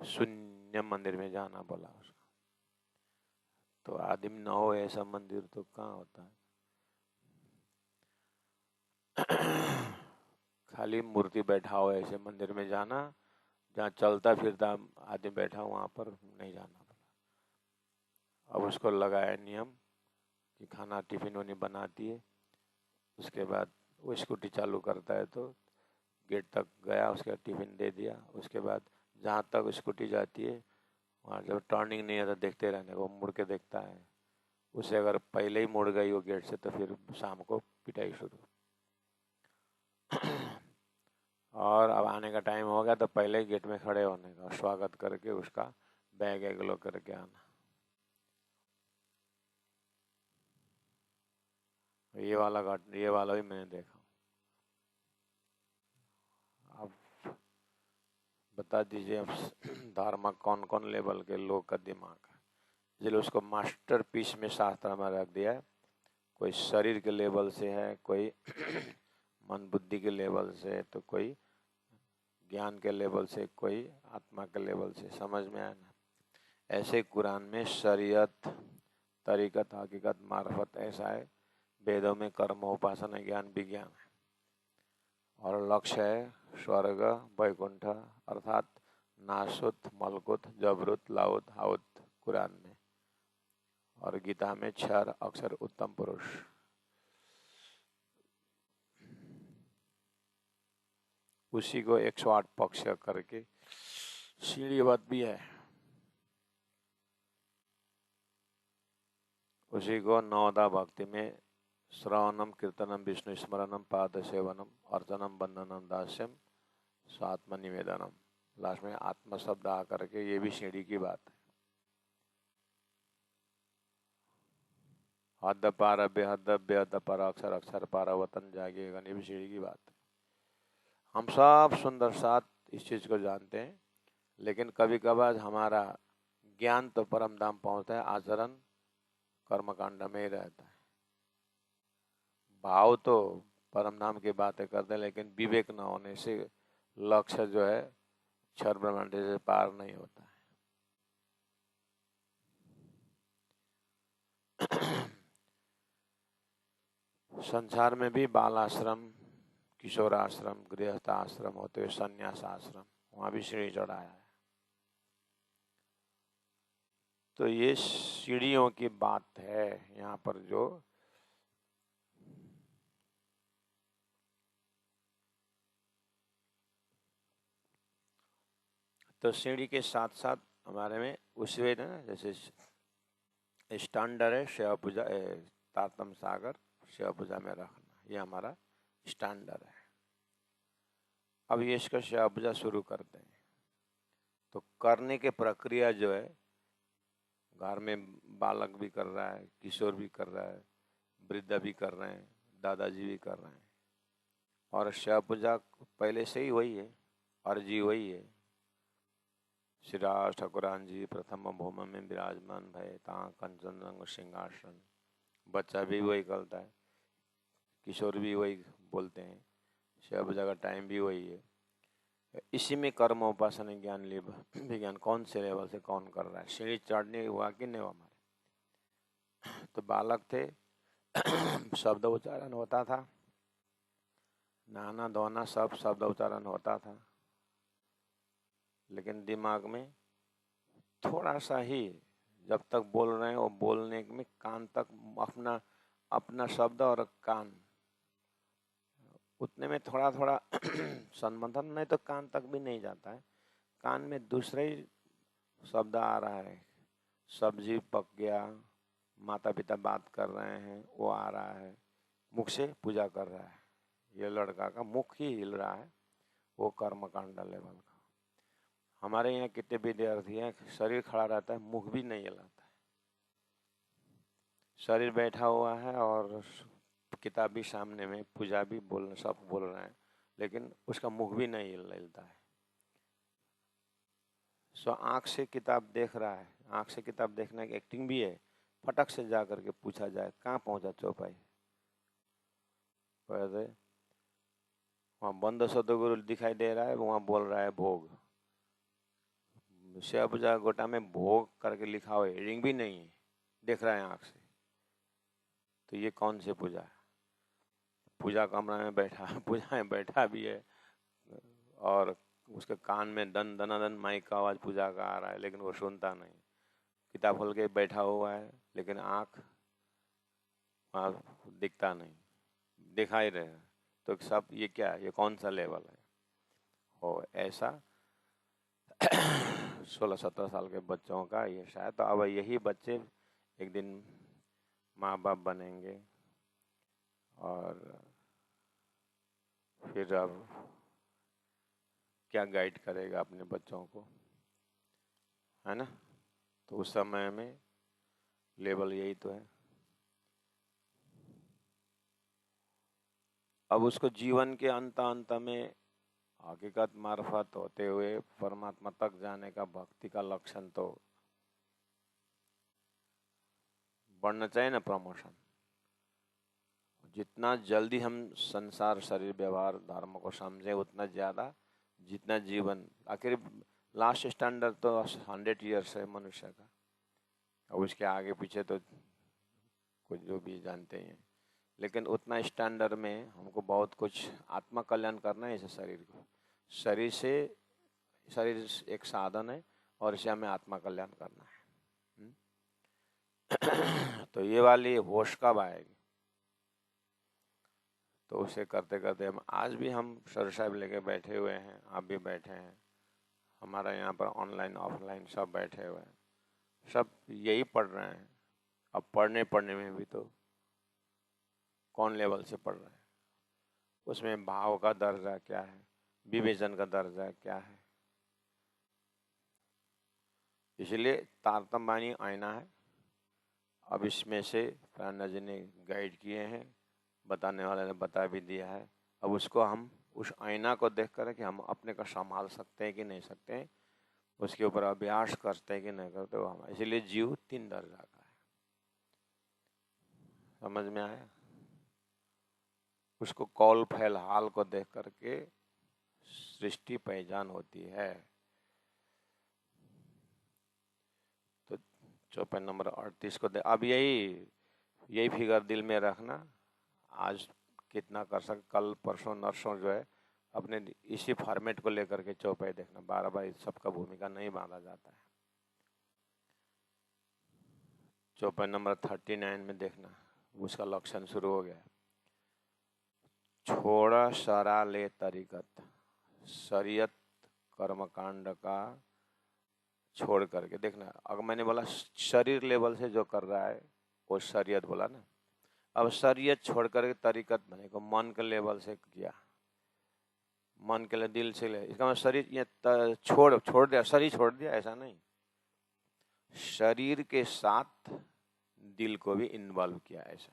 शून्य मंदिर में जाना बोला उसको। तो आदमी न हो ऐसा मंदिर तो कहाँ होता है। खाली मूर्ति बैठा हो ऐसे मंदिर में जाना, जहाँ चलता फिरता आदमी बैठा हो वहाँ पर नहीं जाना बोला। अब उसको लगाया नियम कि खाना टिफिन उन्हीं बनाती है, उसके बाद वो स्कूटी चालू करता है तो गेट तक गया, उसके बाद टिफिन दे दिया। उसके बाद जहाँ तक स्कूटी जाती है वहाँ जब टर्निंग नहीं है तो देखते रहने को, मुड़ के देखता है। उसे अगर पहले ही मुड़ गई वो गेट से तो फिर शाम को पिटाई शुरू। और अब आने का टाइम हो गया तो पहले ही गेट में खड़े होने का, स्वागत करके उसका बैग एगलो करके आना। ये वाला भी मैंने देखा। अब बता दीजिए अब धर्म कौन कौन लेवल के लोग का दिमाग है, इसलिए उसको मास्टर पीस में शास्त्र में रख दिया है। कोई शरीर के लेवल से है, कोई मन बुद्धि के लेवल से है, तो कोई ज्ञान के लेवल से, कोई आत्मा के लेवल से। समझ में आया ना। ऐसे कुरान में शरीयत, तरीकत, हकीकत, मार्फत ऐसा है। वेदों में कर्म, उपासना, ज्ञान, विज्ञान है। और लक्ष्य है स्वर्ग, वैकुंठ अर्थात नासुत, मलकुत, जबरुत, लाउत, हाउत कुरान में। और गीता में 6 अक्षर उत्तम पुरुष। उसी को 108 पक्ष करके सीढ़ीबद्ध भी है। उसी को नवदा भक्ति में श्रवणम, कीर्तनम, विष्णु स्मरणम, पाद सेवनम, अर्चनम, बंदनम, दास्यम, स्वात्म निवेदनम। लास्ट में आत्मा शब्द आ करके ये भी सीढ़ी की बात है। हद पार बेहद बेहद पर अक्षर अक्षर पार वतन जागेगा, ये भी सीढ़ी की बात है। हम सब सुंदर साथ इस चीज को जानते हैं, लेकिन कभी कभार हमारा ज्ञान तो परम धाम पहुंचता है, आचरण कर्मकांड में ही रहता है। भाव तो परम धाम की बातें करते हैं, लेकिन विवेक न होने से लक्ष्य जो है क्षर ब्रह्मांड से पार नहीं होता है। संसार में भी बाल आश्रम, किशोर आश्रम, गृहस्थ आश्रम होते हुए संन्यास आश्रम, वहां भी सीढ़ी चढ़ाया है। तो ये सीढ़ियों की बात है यहाँ पर जो तो सीढ़ी के साथ साथ हमारे में उसवे ना, जैसे स्टैंडर्ड है शिव पूजा, तारतम सागर शिव पूजा में रखना, ये हमारा स्टैंडर्ड है। अब ये इसका शिव पूजा शुरू करते हैं तो करने की प्रक्रिया जो है, घर में बालक भी कर रहा है, किशोर भी कर रहा है, वृद्ध भी कर रहे हैं, दादाजी भी कर रहे हैं। और शिव पूजा पहले से ही वही है, अर्जी वही है। श्री राज ठाकुरान जी प्रथम भूमि में विराजमान भय ता कंचन रंग सिंहासन। बच्चा भी वही करता है, किशोर भी वही बोलते हैं, सब जगह टाइम भी वही है। इसी में कर्म उपासना ज्ञान विज्ञान कौन से लेवल से कौन कर रहा है, सीढ़ी चढ़ने हुआ कि नहीं हमारे। तो बालक थे शब्द उच्चारण होता था, नहाना धोना सब शब्द उच्चारण होता था, लेकिन दिमाग में थोड़ा सा ही, जब तक बोल रहे हैं वो बोलने में कान तक अपना अपना शब्द और कान उतने में थोड़ा थोड़ा संबंधन नहीं तो कान तक भी नहीं जाता है। कान में दूसरे ही शब्द आ रहा है, सब्जी पक गया, माता पिता बात कर रहे हैं वो आ रहा है, मुख से पूजा कर रहा है, ये लड़का का मुख ही हिल रहा है, वो कर्मकांड लेवल का। हमारे यहाँ कितने विद्यार्थी हैं शरीर खड़ा रहता है मुख भी नहीं हिलाता है, शरीर बैठा हुआ है और किताब भी सामने में, पूजा भी बोल सब बोल रहे हैं, लेकिन उसका मुख भी नहीं हिलता है। सो आँख से किताब देख रहा है, आँख से किताब देखने की एक्टिंग भी है, फटक से जा करके पूछा जाए कहाँ पहुंचा चौपाई, वहाँ बंद सदगुरु दिखाई दे रहा है, वहाँ बोल रहा है भोग, शिव पूजा गोटा में भोग करके लिखा हुआ है, हेडिंग भी नहीं है, देख रहा है आँख से। तो ये कौन सी पूजा है? पूजा कमरा में बैठा, पूजा में बैठा भी है और उसके कान में दन दनादन माइक का आवाज पूजा का आ रहा है, लेकिन वो सुनता नहीं, किताब खोल के बैठा हुआ है, लेकिन आँख वहाँ दिखता नहीं, दिखाई रहे। तो सब ये क्या, ये कौन सा लेवल है? हो ऐसा 16-17 साल के बच्चों का ये शायद। तो अब यही बच्चे एक दिन माँ बाप बनेंगे और फिर अब क्या गाइड करेगा अपने बच्चों को, है ना? तो उस समय में लेवल यही तो है। अब उसको जीवन के अंत में हकीकत मार्फत होते हुए परमात्मा तक जाने का भक्ति का लक्षण तो बढ़ना चाहिए ना, प्रमोशन। जितना जल्दी हम संसार शरीर व्यवहार धर्म को समझे उतना ज़्यादा, जितना जीवन आखिर लास्ट स्टैंडर्ड तो 100 ईयर्स है मनुष्य का, और उसके आगे पीछे तो कुछ जो भी जानते हैं, लेकिन उतना स्टैंडर्ड में हमको बहुत कुछ आत्मा कल्याण करना है। इसे शरीर को, शरीर एक साधन है और इसे हमें आत्मा कल्याण करना है। तो ये वाली होश कब आएगी? तो उसे करते करते हम आज भी हम सर साहब लेके बैठे हुए हैं, आप भी बैठे हैं, हमारा यहाँ पर ऑनलाइन ऑफलाइन सब बैठे हुए हैं, सब यही पढ़ रहे हैं। अब पढ़ने में भी तो कौन लेवल से पढ़ रहे हैं, उसमें भाव का दर्जा क्या है, विवेचन का दर्जा क्या है। इसलिए तारतम्य आईना है। अब इसमें से प्राणा जी ने गाइड किए हैं, बताने वाले ने बता भी दिया है। अब उसको हम उस आईना को देख कर कि हम अपने को संभाल सकते हैं कि नहीं सकते हैं, उसके ऊपर अभ्यास करते हैं कि नहीं करते वो हम। इसलिए जीव 3 दर्जा का है। समझ में आया? उसको कौल फैल हाल को देख करके सृष्टि पहचान होती है। तो चौपाई नंबर 38 को दे। अब यही फिगर दिल में रखना, आज कितना कर सक, कल परसों नरसों जो है अपने इसी फॉर्मेट को लेकर के चौपाई देखना। 12 सबका भूमिका नहीं बांधा जाता है। चौपाई नंबर 39 में देखना, उसका लक्षण शुरू हो गया। छोड़ा सरा ले तरीकत, शरीयत कर्मकांड का छोड़ करके देखना। अगर मैंने बोला शरीर लेवल से जो कर रहा है वो शरीयत बोला ना, अब शरीयत छोड़ करके तरीकत बने को मन के लेवल से किया, मन के लिए दिल से ले, इसका मतलब शरीर ये छोड़ दिया, शरीर छोड़ दिया ऐसा नहीं, शरीर के साथ दिल को भी इन्वॉल्व किया ऐसा।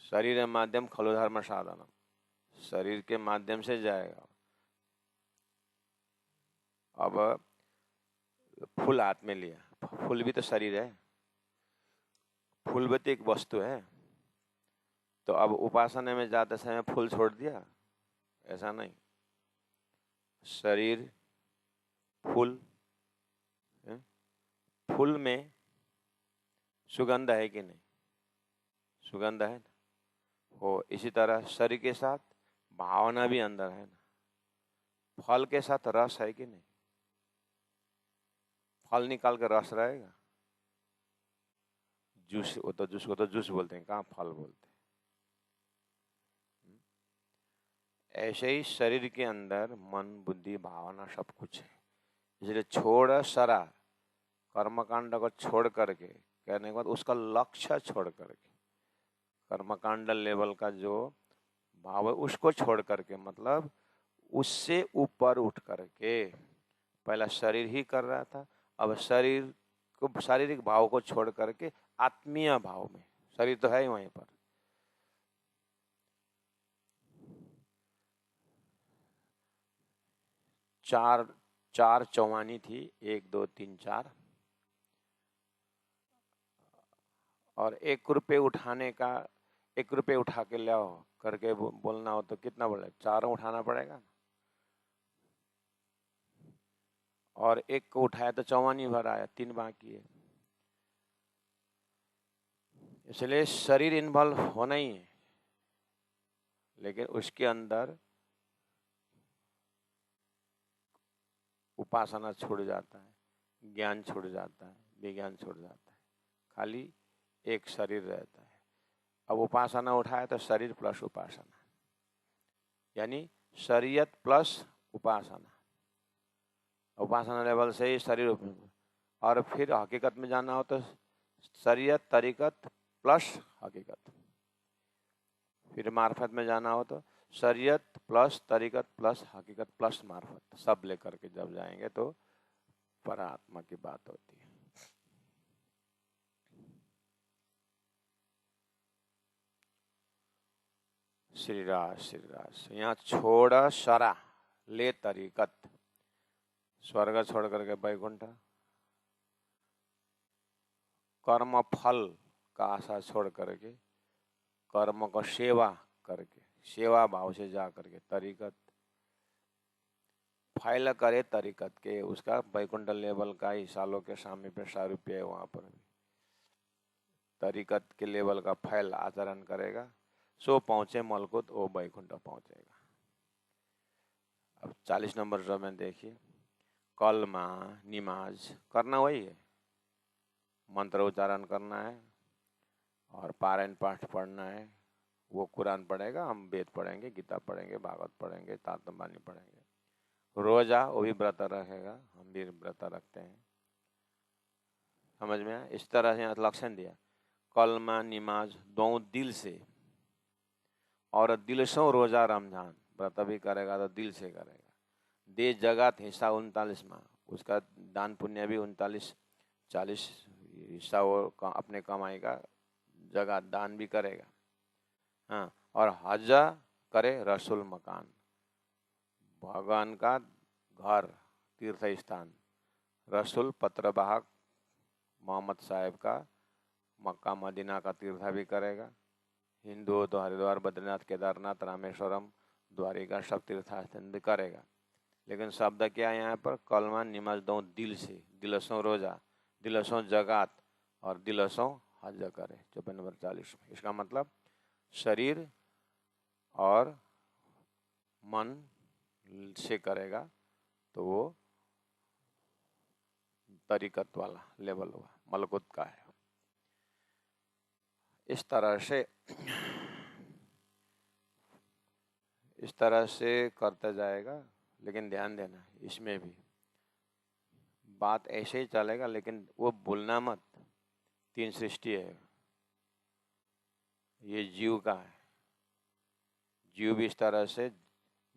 शरीर माध्यम खलु धर्म साधन, शरीर के माध्यम से जाएगा। अब फूल हाथ में लिया, फूल भी तो शरीर है, फूल भी तो एक वस्तु है। तो अब उपासना में जाते समय फूल छोड़ दिया, ऐसा नहीं। शरीर फूल है? फूल में सुगंध है कि नहीं? सुगंध है ना? हो इसी तरह शरीर के साथ भावना भी अंदर है ना। फल के साथ रस है कि नहीं? फल निकाल कर रस रहेगा? जूस, वो तो जूस को तो जूस बोलते हैं, कहाँ फल बोलते हैं। ऐसे ही शरीर के अंदर मन बुद्धि भावना सब कुछ है। इसलिए छोड़ सरा, कर्मकांड को छोड़ करके, कहने के बाद उसका लक्ष्य छोड़ करके, कर्मकांड लेवल का जो भाव है उसको छोड़ करके, मतलब उससे ऊपर उठ करके, पहला शरीर ही कर रहा था, अब शरीर को, शारीरिक भाव को छोड़ करके आत्मीय भाव में, शरीर तो है ही वहीं पर, चार चार चौवानी थी, 1 2 3 4, और 1 रुपये उठाने का, 1 रुपये उठा के ले आओ करके बोलना हो तो कितना बोले? 4 उठाना पड़ेगा, और 1 को उठाया तो चौवानी भर आया, 3 बाकी है। इसलिए शरीर इन्वॉल्व होना ही है, लेकिन उसके अंदर उपासना छूट जाता है, ज्ञान छूट जाता है, विज्ञान छूट जाता है, खाली एक शरीर रहता है। अब उपासना उठाया तो शरीर प्लस उपासना, यानी शरीयत प्लस उपासना, उपासना लेवल से ही शरीर, और फिर हकीकत में जाना हो तो शरीयत तरीकत प्लस हकीकत, फिर मार्फत में जाना हो तो शरीयत प्लस तरीकत प्लस हकीकत प्लस मार्फत, सब लेकर के जब जाएंगे तो परात्मा की बात होती है। श्रीराज यहाँ छोड़ सरा ले तरीकत, स्वर्ग छोड़ करके वैकुंठ, कर्म फल का आशा छोड़ करके कर्म को सेवा करके, सेवा भाव से जा करके तरीकत, फाइल करे तरीकत के, उसका वैकुंठ लेवल का ही सालों के सामने पे 100 रुपये है, वहां पर भी तरीकत के लेवल का फैल आचरण करेगा, सो पहुंचे मलकुत, वो वैकुंठ पहुंचेगा। अब 40 नंबर में देखिए, कलमा निमाज करना वही है, मंत्र उच्चारण करना है और पारायण पाठ पढ़ना है। वो कुरान पढ़ेगा, हम वेद पढ़ेंगे, गीता पढ़ेंगे, भागवत पढ़ेंगे, तातंबानी पढ़ेंगे। रोजा वो भी व्रत रखेगा, हम भी व्रत रखते हैं। समझ में आया? इस तरह से लक्षण दिया, कलमा निमाज दो दिल से, और दिल से रोजा रमजान व्रत भी करेगा तो दिल से करेगा। दे जगत हिस्सा 39वां, उसका दान पुण्य भी 39-40 हिस्सा वो अपने कमाई का जगह दान भी करेगा। हाँ, और हज करे रसूल मकान, भगवान का घर तीर्थ स्थान, रसूल पत्रवाहक मोहम्मद साहब का मक्का मदीना का तीर्थ भी करेगा। हिंदू हो तो हरिद्वार बद्रीनाथ केदारनाथ रामेश्वरम द्वारिका सब तीर्थास्थान भी करेगा। लेकिन शब्द क्या है यहाँ पर? कलमा निमाज दो दिल से, दिलसों रोजा, दिलसों जगात और दिलसों हज करे। 54 नंबर 40 में इसका मतलब शरीर और मन से करेगा तो वो तरीकत वाला लेवल हुआ, मलकुत का है। इस तरह से करता जाएगा। लेकिन ध्यान देना, इसमें भी बात ऐसे ही चलेगा, लेकिन वो भूलना मत, 3 सृष्टि है, ये जीव का है। जीव भी इस तरह से,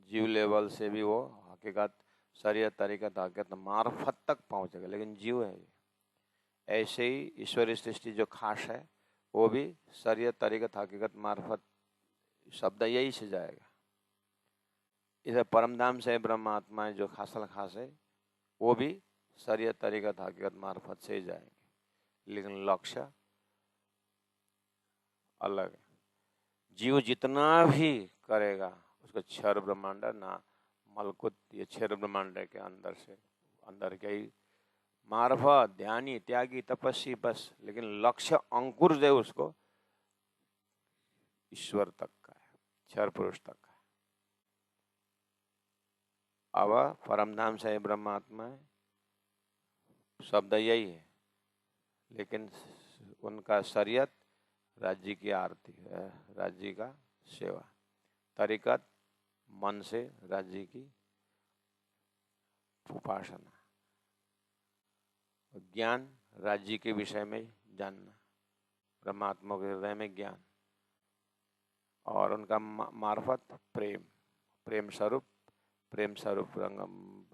जीव लेवल से भी वो हकीकत शरीयत तरीकत हकीकत मार्फत तक पहुंचेगा, लेकिन जीव है। ऐसे ही ईश्वरीय सृष्टि जो खास है वो भी शरीयत तरीकत हकीकत मार्फत, शब्द यही से जाएगा। इसे परमधाम से ब्रह्मात्मा जो खासल खास है वो भी शरीयत तरीकत हकीकत मार्फत से ही जाएंगे, लेकिन लक्ष्य अलग है। जीव जितना भी करेगा उसका क्षर ब्रह्मांड ना मलकुत, ये क्षर ब्रह्मांड के अंदर से अंदर के ही मार्फत ध्यानी त्यागी तपस्वी बस, लेकिन लक्ष्य अंकुर जो उसको ईश्वर तक का है, क्षर पुरुष तक का है। अब परमधाम से ब्रह्मात्मा है, शब्द यही है, लेकिन उनका शरीयत राज्य की आरती है, राज्य का सेवा, तरीकत मन से राज्य की उपासना, ज्ञान राज्य के विषय में जानना, परमात्मा के हृदय में ज्ञान, और उनका मार्फत प्रेम, प्रेम स्वरूप रंगम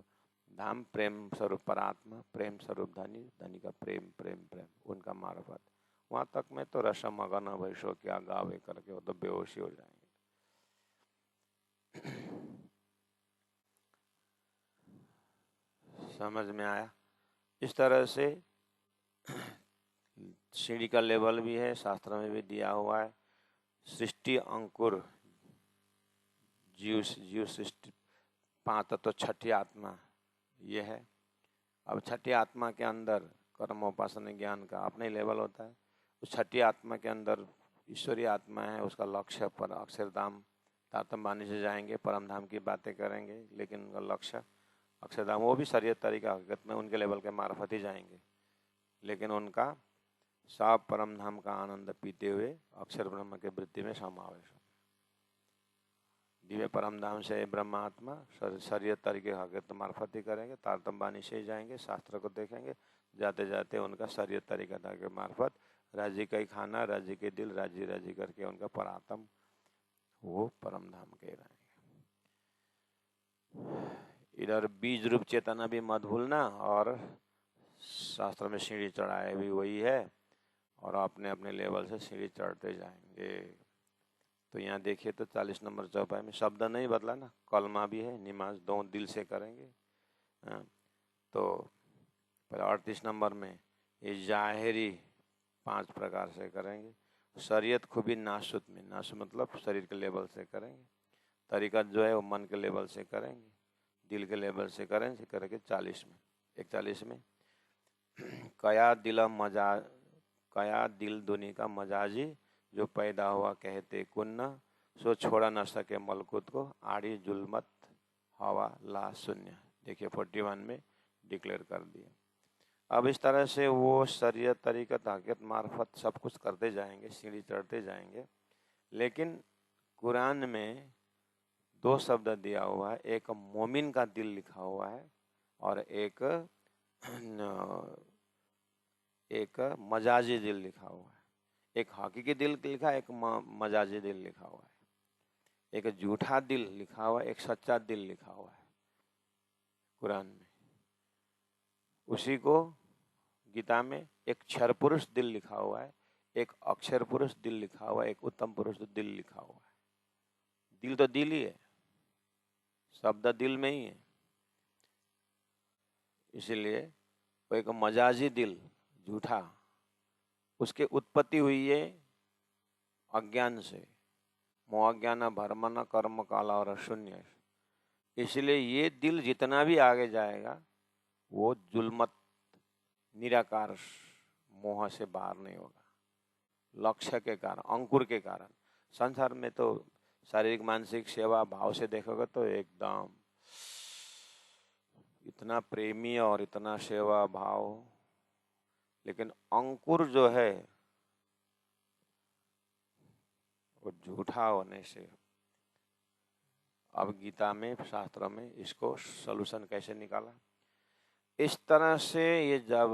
धाम, प्रेम स्वरूप परात्मा, प्रेम स्वरूप धनी, धनी का प्रेम प्रेम प्रेम, उनका मार्फत। वहां तक में तो रसम अगन वैशो क्या गावे करके वो तो बेहोशी हो जाएंगे। समझ में आया? इस तरह से सीढ़ी का लेवल भी है, शास्त्र में भी दिया हुआ है। सृष्टि अंकुर जीव सृष्टि 5 तत्व, छठी आत्मा ये है। अब छठी आत्मा के अंदर कर्मोपासना ज्ञान का अपने लेवल होता है। उस छठी आत्मा के अंदर ईश्वरीय आत्मा है, उसका लक्ष्य पर अक्षरधाम तातंबानी से जाएंगे, परमधाम की बातें करेंगे, लेकिन उनका लक्ष्य अक्षरधाम, वो भी शरीयत तरीका हकीकत में उनके लेवल के मार्फत ही जाएंगे, लेकिन उनका सब परमधाम का आनंद पीते हुए अक्षर ब्रह्म के वृत्ति में समावेश हो। दिव्य परमधाम से ब्रह्मात्मा शरीयत तरीके हकीकत मार्फत ही करेंगे, तारतम्बानी से ही जाएंगे, शास्त्र को देखेंगे, जाते जाते उनका शरीयत तरीका के मार्फत राज्य का ही खाना, राज्य के दिल, राज्य राज्य करके उनका परात्म वो परमधाम के रहेंगे। इधर बीज रूप चेतना भी मत भूलना, और शास्त्र में सीढ़ी चढ़ाए भी वही है, और अपने अपने लेवल से सीढ़ी चढ़ते जाएंगे। तो यहाँ देखिए तो 40 नंबर चौपाई में शब्द नहीं बदला ना, कलमा भी है, नमाज 2 दिल से करेंगे। तो 38 नंबर में ये जाहिरी 5 प्रकार से करेंगे। शरीयत खूबी नासुत में, नासुत मतलब शरीर के लेवल से करेंगे। तरीकत जो है वो मन के लेवल से करेंगे, दिल के लेवल से करेंगे, करके 40 में 41 में कया दिल दुनी का मजाजी, जो पैदा हुआ कहते कुन्ना, सो छोड़ा न सके मलकुत को, आड़ी जुल्मत हवा ला शून्य। देखिए 41 में डिक्लेयर कर दिया। अब इस तरह से वो शरीयत तरीकत हकीकत मार्फत सब कुछ करते जाएंगे, सीढ़ी चढ़ते जाएंगे, लेकिन कुरान में 2 शब्द दिया हुआ है, एक मोमिन का दिल लिखा हुआ है और एक मजाजी दिल लिखा हुआ है। एक हकीकी दिल लिखा है, एक मजाजी दिल लिखा हुआ है। एक झूठा दिल लिखा हुआ है, एक सच्चा दिल लिखा हुआ है कुरान में। उसी को गीता में एक क्षर पुरुष दिल लिखा हुआ है, एक अक्षर पुरुष दिल लिखा हुआ है, एक उत्तम पुरुष दिल लिखा हुआ है। दिल तो दिल ही है, शब्द दिल में ही है, इसीलिए वो एक मजाजी दिल झूठा, उसके उत्पत्ति हुई है अज्ञान से, मोहज्ञान भरमन कर्म काला और शून्य। इसलिए ये दिल जितना भी आगे जाएगा वो जुल्मत निराकार मोह से बाहर नहीं होगा, लक्ष्य के कारण, अंकुर के कारण। संसार में तो शारीरिक मानसिक सेवा भाव से देखोगे तो एकदम इतना प्रेमी और इतना सेवा भाव, लेकिन अंकुर जो है वो झूठा होने से। अब गीता में शास्त्रों में इसको सलूशन कैसे निकाला, इस तरह से ये जब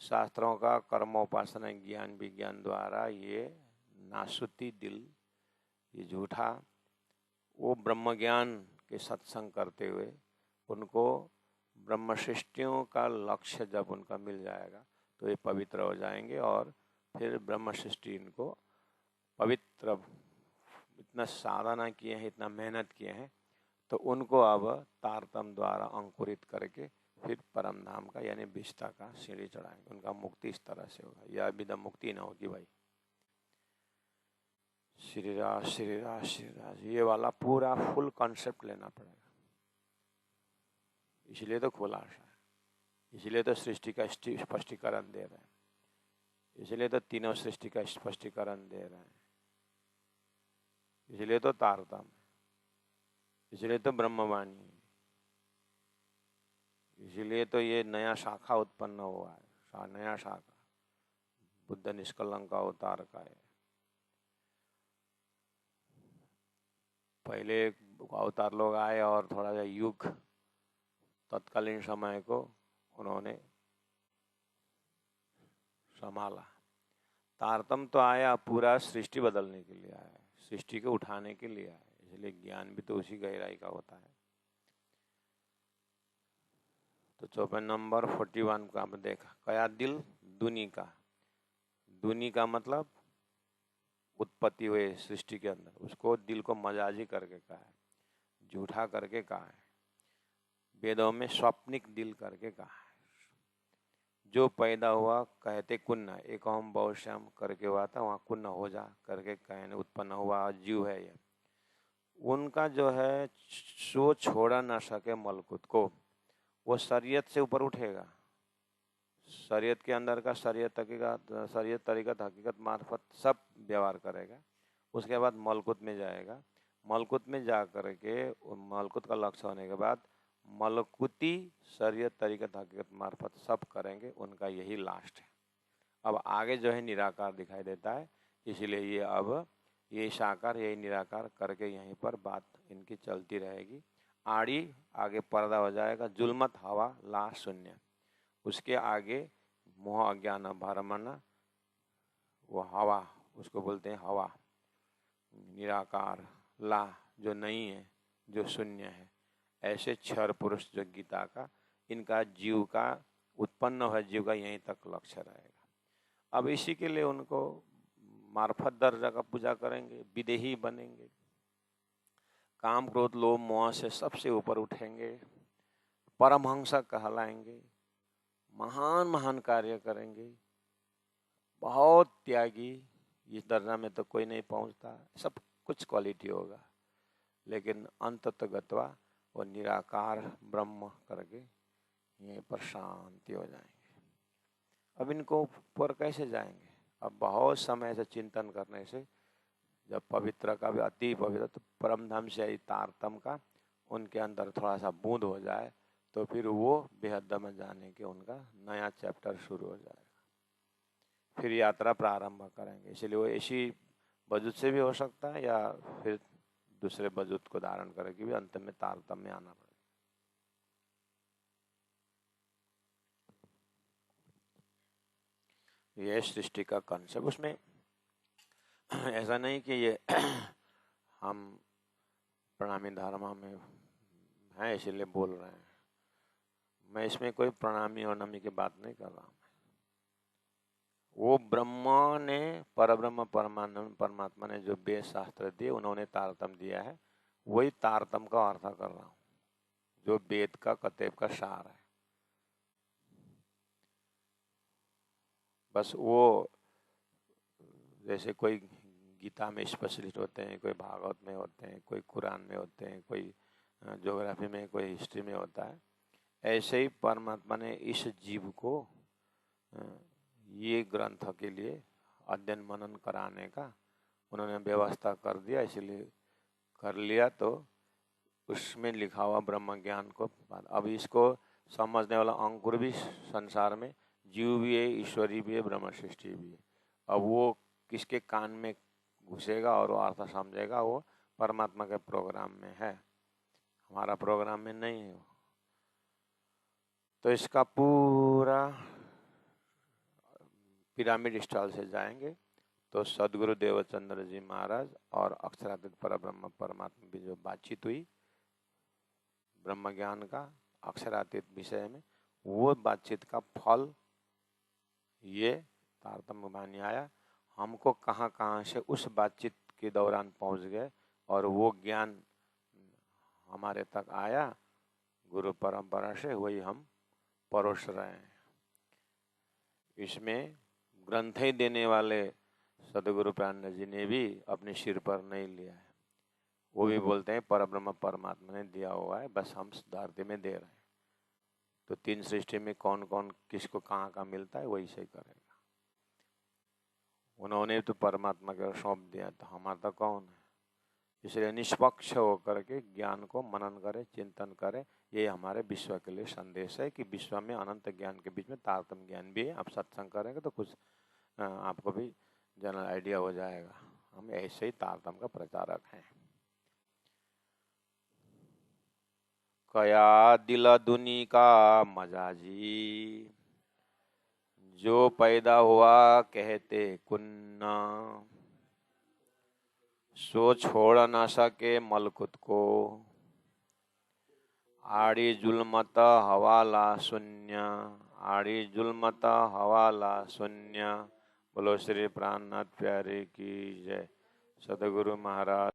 शास्त्रों का कर्मोपासना ज्ञान विज्ञान द्वारा ये नासुती दिल, ये झूठा, वो ब्रह्म ज्ञान के सत्संग करते हुए उनको ब्रह्म सृष्टियों का लक्ष्य जब उनका मिल जाएगा तो ये पवित्र हो जाएंगे, और फिर ब्रह्म सृष्टि इनको पवित्र, इतना साधना किए हैं, इतना मेहनत किए हैं, तो उनको अब तारतम द्वारा अंकुरित करके फिर परम धाम का यानी विष्टा का सीढ़ी चढ़ाएंगे। उनका मुक्ति इस तरह से होगा, यह अभिधा मुक्ति ना होगी भाई। श्री राज श्री राज श्री राज, ये वाला पूरा फुल कॉन्सेप्ट लेना पड़ेगा। इसलिए तो खुलासा है, इसलिए तो सृष्टि का स्पष्टीकरण दे रहे हैं, इसलिए तो तीनों सृष्टि का स्पष्टीकरण दे रहे हैं, इसलिए तो तारतम, इसलिए तो ब्रह्मवाणी, इसलिए तो ये नया शाखा उत्पन्न हुआ है, नया शाखा बुद्ध निष्कलंक अवतार का है। पहले अवतार लोग आए और थोड़ा सा युग तत्कालीन समय को उन्होंने संभाला। तारतम तो आया पूरा सृष्टि बदलने के लिए आया, सृष्टि को उठाने के लिए आया, इसलिए ज्ञान भी तो उसी गहराई का होता है। तो चौपाई नंबर 41 का आपने देखा, कया दिल दुनी का, दुनी का मतलब उत्पत्ति हुए सृष्टि के अंदर, उसको दिल को मजाजी करके कहा है, झूठा करके कहा है, वेदों में स्वप्निक दिल करके कहा है। जो पैदा हुआ कहते कुन्ना, एक हम बहुश्याम करके हुआ था, वहाँ कुन्ना हो जा करके कहने उत्पन्न हुआ जीव है ये। उनका जो है सो छोड़ा ना सके मलकुत को, वो शरीयत से ऊपर उठेगा, शरीयत के अंदर का शरीयत तरीकत हकीकत मार्फत सब व्यवहार करेगा। उसके बाद मलकुत में जाएगा, मलकुत में जा करके मलकुत का लक्ष्य होने के बाद मलकुती शरीयत तरीकत हकीकत मार्फत सब करेंगे, उनका यही लास्ट है। अब आगे जो है निराकार दिखाई देता है, इसलिए ये अब ये साकार यही निराकार करके यहीं पर बात इनकी चलती रहेगी। आड़ी आगे पर्दा हो जाएगा, जुल्मत हवा ला शून्य, उसके आगे मोह अज्ञान भरमन, वो हवा उसको बोलते हैं हवा, निराकार ला जो नहीं है, जो शून्य है। ऐसे क्षर पुरुष जो गीता का, इनका जीव का उत्पन्न हुआ जीव का यहीं तक लक्ष्य रहेगा। अब इसी के लिए उनको मार्फत दर्जा का पूजा करेंगे, विदेही बनेंगे, काम क्रोध लोभ मोह से सबसे ऊपर उठेंगे, परमहंस कहलाएंगे, महान महान कार्य करेंगे, बहुत त्यागी, इस दर्जा में तो कोई नहीं पहुंचता, सब कुछ क्वालिटी होगा, लेकिन अंततः गत्वा वो निराकार ब्रह्म करके यहीं पर शांति हो जाएंगे। अब इनको ऊपर कैसे जाएंगे? अब बहुत समय से चिंतन करने से जब पवित्र का भी अति पवित्र तो परम धाम से तारतम का उनके अंदर थोड़ा सा बूंद हो जाए तो फिर वो बेहद में जाने के उनका नया चैप्टर शुरू हो जाएगा, फिर यात्रा प्रारंभ करेंगे। इसलिए वो ऐसी वजूद से भी हो सकता है या फिर दूसरे वजूद को धारण करके भी अंत में तारतम में आना पड़ेगा। ये सृष्टि का कॉन्सेप्ट, उसमें ऐसा नहीं कि ये हम प्रणामी धर्म में हैं इसलिए बोल रहे हैं, मैं इसमें कोई प्रणामी और नमी की बात नहीं कर रहा हूँ। वो ब्रह्मा ने परब्रह्म परमात्मा ने जो वेद शास्त्र दिए उन्होंने तारतम दिया है, वही तारतम का अर्थ कर रहा हूँ जो वेद का कतेब का सार है। बस वो जैसे कोई गीता में स्पेशलिस्ट होते हैं, कोई भागवत में होते हैं, कोई कुरान में होते हैं, कोई ज्योग्राफी में, कोई हिस्ट्री में होता है, ऐसे ही परमात्मा ने इस जीव को ये ग्रंथ के लिए अध्ययन मनन कराने का उन्होंने व्यवस्था कर दिया, इसलिए कर लिया तो उसमें लिखा हुआ ब्रह्म ज्ञान को अब इसको समझने वाला अंकुर भी संसार में जीव भी है, ईश्वरी भी है, ब्रह्म सृष्टि भी है। अब वो किसके कान में घुसेगा और वो अर्थ समझेगा, वो परमात्मा के प्रोग्राम में है, हमारा प्रोग्राम में नहीं है। तो इसका पूरा पिरामिड स्टाइल से जाएंगे तो सदगुरु देवचंद्र जी महाराज और अक्षरातीत परब्रह्म परमात्मा की जो बातचीत हुई ब्रह्म ज्ञान का अक्षरातीत विषय में, वो बातचीत का फल ये तारतम्य वाणी आया। हमको कहाँ कहाँ से उस बातचीत के दौरान पहुँच गए और वो ज्ञान हमारे तक आया गुरु परंपरा से, वही हम परोस रहे हैं। इसमें ग्रंथ ही देने वाले सदगुरु प्राणनाथ जी ने भी अपने सिर पर नहीं लिया है। वो भी बोलते हैं परब्रह्म परमात्मा ने दिया हुआ है, बस हम धरती में दे रहे हैं। तो तीन सृष्टि में कौन कौन किसको कहाँ कहाँ मिलता है वही सही करेगा। उन्होंने तो परमात्मा को सौंप दिया, तो हमारा तो कौन है। इसलिए निष्पक्ष होकर के ज्ञान को मनन करें, चिंतन करें। ये हमारे विश्व के लिए संदेश है कि विश्व में अनंत ज्ञान के बीच में तारतम्य ज्ञान भी है। आप सत्संग करेंगे तो कुछ आपको भी जनरल आइडिया हो जाएगा। हम ऐसे ही तारतम्य का प्रचारक हैं। कया दिल दुनी का मजा जी, जो पैदा हुआ कहते कुन्ना, सो छोड़ न सके मलकुत को, आड़ी जुल्मत हवाला शून्य, आड़ी जुल्मत हवाला शून्य। बोलो श्री प्राणनाथ प्यारे की जय। सदगुरु महाराज।